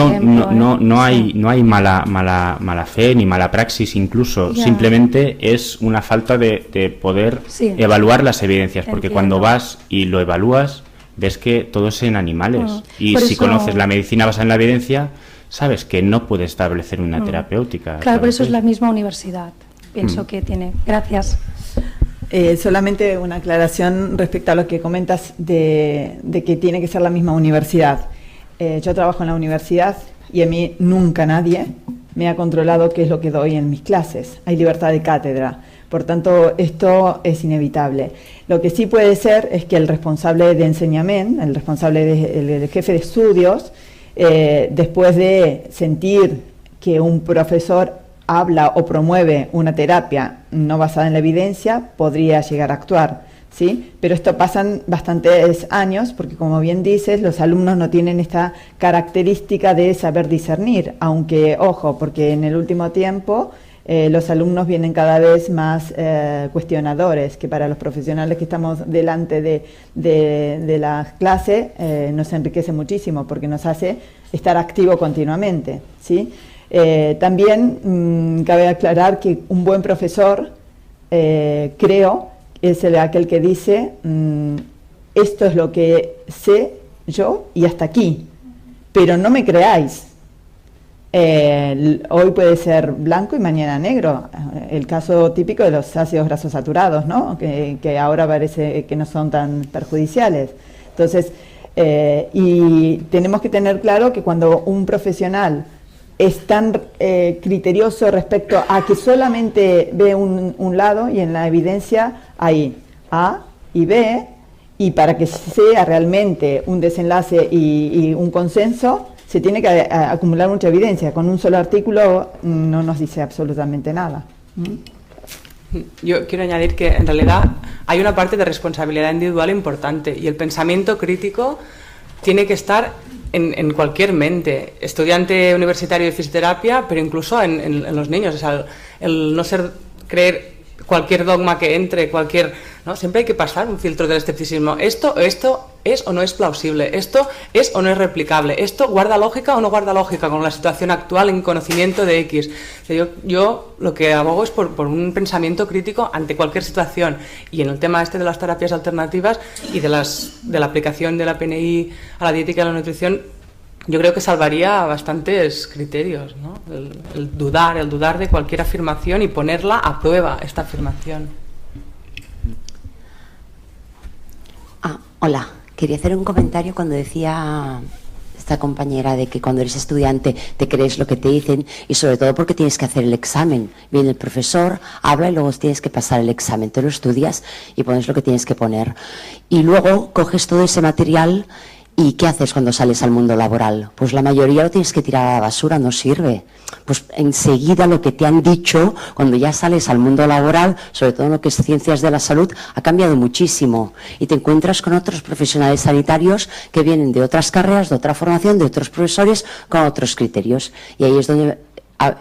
No hay mala fe ni mala praxis incluso, simplemente es una falta de poder evaluar las evidencias, porque cuando vas y lo evalúas, ves que todo es en animales, y si conoces la medicina basada en la evidencia, sabes que no puedes establecer una terapéutica. Claro, por eso es la misma universidad, pienso que tiene. Gracias. Solamente una aclaración respecto a lo que comentas de que tiene que ser la misma universidad. Yo trabajo en la universidad y a mí nunca nadie me ha controlado qué es lo que doy en mis clases. Hay libertad de cátedra. Por tanto, esto es inevitable. Lo que sí puede ser es que el responsable de enseñamiento, el jefe de estudios, después de sentir que un profesor habla o promueve una terapia no basada en la evidencia, podría llegar a actuar. ¿sí? Pero esto pasan bastantes años porque, como bien dices, los alumnos no tienen esta característica de saber discernir, aunque, ojo, porque en el último tiempo los alumnos vienen cada vez más cuestionadores, que para los profesionales que estamos delante de la clase nos enriquece muchísimo porque nos hace estar activo continuamente, ¿sí? También cabe aclarar que un buen profesor, creo, es aquel que dice, esto es lo que sé yo y hasta aquí, pero no me creáis. Hoy puede ser blanco y mañana negro, el caso típico de los ácidos grasos saturados, ¿no? Que ahora parece que no son tan perjudiciales. Entonces, y tenemos que tener claro que cuando un profesional es tan criterioso respecto a que solamente ve un lado, y en la evidencia hay A y B, y para que sea realmente un desenlace y un consenso, se tiene que acumular mucha evidencia. Con un solo artículo no nos dice absolutamente nada. Yo quiero añadir que en realidad hay una parte de responsabilidad individual importante, y el pensamiento crítico tiene que estar en cualquier mente, estudiante universitario de fisioterapia, pero incluso en los niños. O sea, el no creer cualquier dogma que entre, ¿no? Siempre hay que pasar un filtro del escepticismo. Esto es o no es plausible, esto es o no es replicable, esto guarda lógica o no guarda lógica con la situación actual en conocimiento de X. O sea, yo lo que abogo es por un pensamiento crítico ante cualquier situación, y en el tema de las terapias alternativas y de la aplicación de la PNI a la dietética y a la nutrición, yo creo que salvaría bastantes criterios, ¿no? El dudar de cualquier afirmación y ponerla a prueba, esta afirmación. Hola, quería hacer un comentario cuando decía esta compañera de que cuando eres estudiante te crees lo que te dicen, y sobre todo porque tienes que hacer el examen. Viene el profesor, habla y luego tienes que pasar el examen. Te lo estudias y pones lo que tienes que poner. Y luego coges todo ese material. ¿Y qué haces cuando sales al mundo laboral? Pues la mayoría lo tienes que tirar a la basura, no sirve. Pues enseguida lo que te han dicho, cuando ya sales al mundo laboral, sobre todo en lo que es ciencias de la salud, ha cambiado muchísimo. Y te encuentras con otros profesionales sanitarios que vienen de otras carreras, de otra formación, de otros profesores, con otros criterios. Y ahí es donde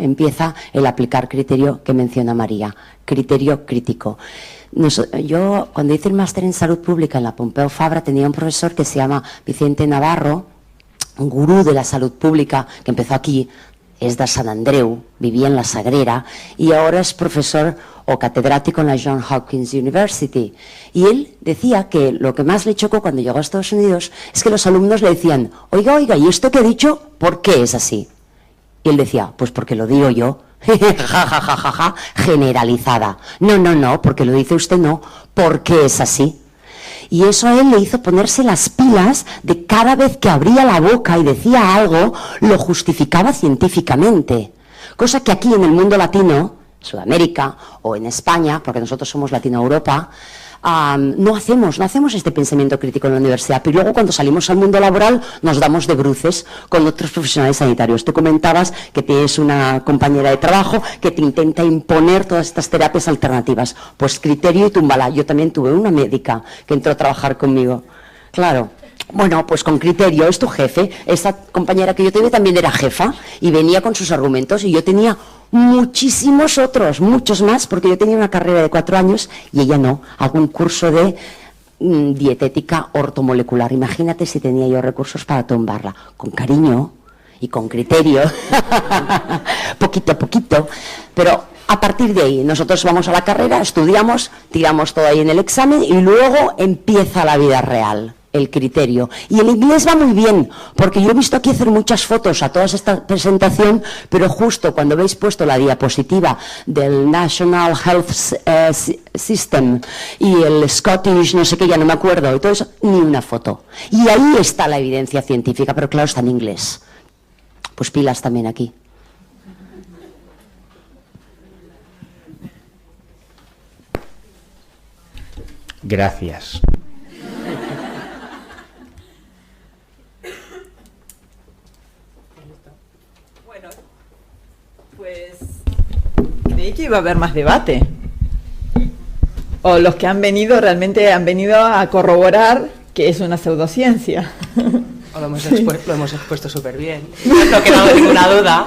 empieza el aplicar criterio que menciona María, criterio crítico. Yo, cuando hice el máster en salud pública en la Pompeu Fabra, tenía un profesor que se llama Vicente Navarro, un gurú de la salud pública, que empezó aquí, es de Sant Andreu, vivía en la Sagrera, y ahora es profesor o catedrático en la Johns Hopkins University. Y él decía que lo que más le chocó cuando llegó a Estados Unidos es que los alumnos le decían, oiga, ¿y esto que he dicho, por qué es así? Y él decía, pues porque lo digo yo. Ja, generalizada. No, porque lo dice usted no, porque es así. Y eso a él le hizo ponerse las pilas de cada vez que abría la boca y decía algo, lo justificaba científicamente. Cosa que aquí en el mundo latino, Sudamérica o en España, porque nosotros somos Latinoeuropa, no hacemos este pensamiento crítico en la universidad, pero luego cuando salimos al mundo laboral nos damos de bruces con otros profesionales sanitarios. Tú comentabas que tienes una compañera de trabajo que te intenta imponer todas estas terapias alternativas. Pues criterio y túmbala. Yo también tuve una médica que entró a trabajar conmigo. Claro. Bueno, pues con criterio, es tu jefe. Esta compañera que yo tuve también era jefa y venía con sus argumentos, y yo tenía muchísimos otros, muchos más, porque yo tenía una carrera de 4 años y ella no, algún curso de dietética ortomolecular. Imagínate si tenía yo recursos para tumbarla, con cariño y con criterio, poquito a poquito, pero a partir de ahí nosotros vamos a la carrera, estudiamos, tiramos todo ahí en el examen y luego empieza la vida real. El criterio. Y el inglés va muy bien, porque yo he visto aquí hacer muchas fotos a toda esta presentación, pero justo cuando habéis puesto la diapositiva del National Health System y el Scottish, no sé qué, ya no me acuerdo, y todo eso, ni una foto. Y ahí está la evidencia científica, pero claro, está en inglés. Pues pilas también aquí. Gracias. Pues creí que iba a haber más debate. o los que han venido realmente han venido a corroborar que es una pseudociencia. Lo hemos expuesto súper bien. No ha quedado ninguna duda.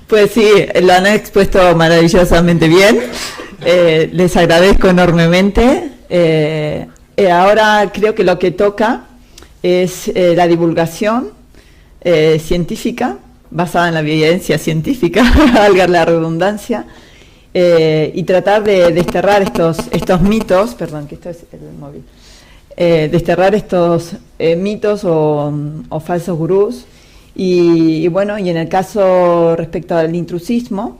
Pues sí, lo han expuesto maravillosamente bien. Les agradezco enormemente. Ahora creo que lo que toca es la divulgación científica, basada en la evidencia científica, valga la redundancia, y tratar de desterrar estos mitos, perdón, que esto es el móvil, desterrar estos mitos o falsos gurús. Y bueno, y en el caso respecto al intrusismo,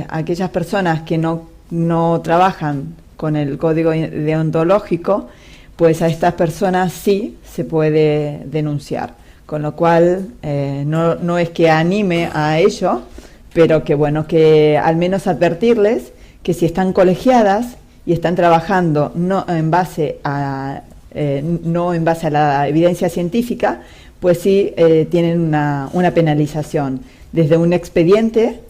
aquellas personas que no trabajan con el código deontológico, pues a estas personas sí se puede denunciar, con lo cual no es que anime a ello, pero que bueno, que al menos advertirles que si están colegiadas y están trabajando no en base a la evidencia científica, pues sí tienen una penalización, desde un expediente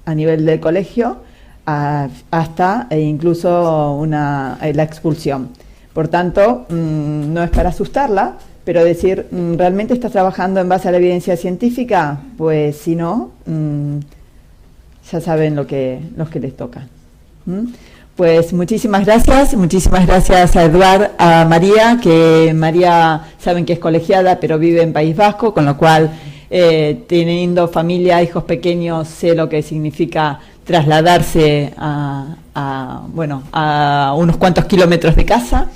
a nivel del colegio hasta incluso la expulsión. Por tanto, no es para asustarla, pero decir, ¿realmente estás trabajando en base a la evidencia científica? Pues si no, ya saben lo que les toca. Pues muchísimas gracias a Eduard, a María, que María saben que es colegiada, pero vive en País Vasco, con lo cual, teniendo familia, hijos pequeños, sé lo que significa trasladarse a unos cuantos kilómetros de casa.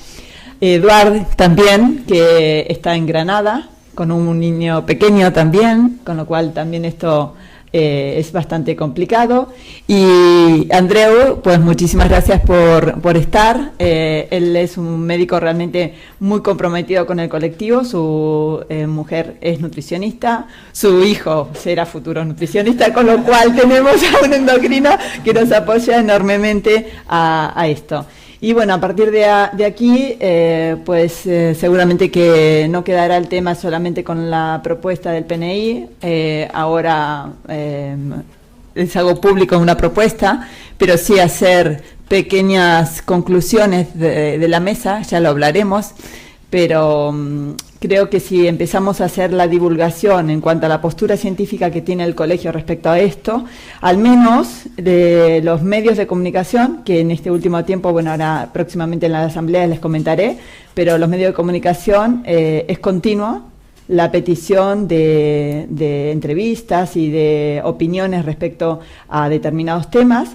Eduard también, que está en Granada, con un niño pequeño también, con lo cual también esto es bastante complicado. Y Andreu, pues muchísimas gracias por estar. Él es un médico realmente muy comprometido con el colectivo. Su mujer es nutricionista, su hijo será futuro nutricionista, con lo cual tenemos a un endocrino que nos apoya enormemente a esto. Y bueno, a partir de aquí, seguramente que no quedará el tema solamente con la propuesta del PNI. Ahora les hago público una propuesta, pero sí hacer pequeñas conclusiones de la mesa, ya lo hablaremos, pero creo que si empezamos a hacer la divulgación en cuanto a la postura científica que tiene el colegio respecto a esto, al menos de los medios de comunicación, que en este último tiempo, bueno, ahora próximamente en la asamblea les comentaré, pero los medios de comunicación es continua la petición de entrevistas y de opiniones respecto a determinados temas.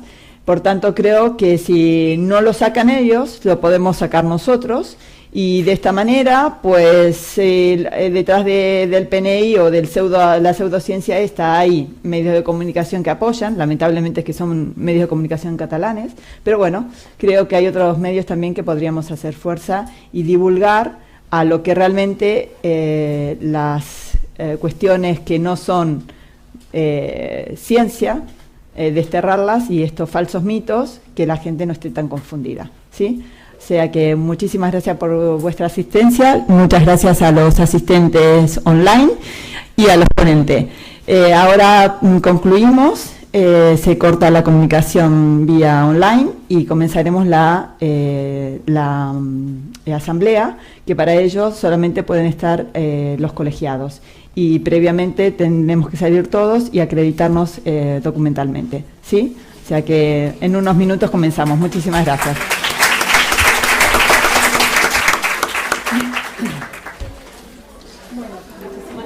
Por tanto, creo que si no lo sacan ellos, lo podemos sacar nosotros. Y de esta manera, pues detrás del PNI o la pseudociencia hay medios de comunicación que apoyan, lamentablemente es que son medios de comunicación catalanes, pero bueno, creo que hay otros medios también que podríamos hacer fuerza y divulgar a lo que realmente las cuestiones que no son ciencia, desterrarlas, y estos falsos mitos, que la gente no esté tan confundida, ¿sí? O sea que muchísimas gracias por vuestra asistencia, muchas gracias a los asistentes online y a los ponentes. Ahora concluimos, se corta la comunicación vía online y comenzaremos la asamblea, que para ello solamente pueden estar los colegiados. Y previamente tenemos que salir todos y acreditarnos documentalmente, ¿sí? O sea que en unos minutos comenzamos. Muchísimas gracias.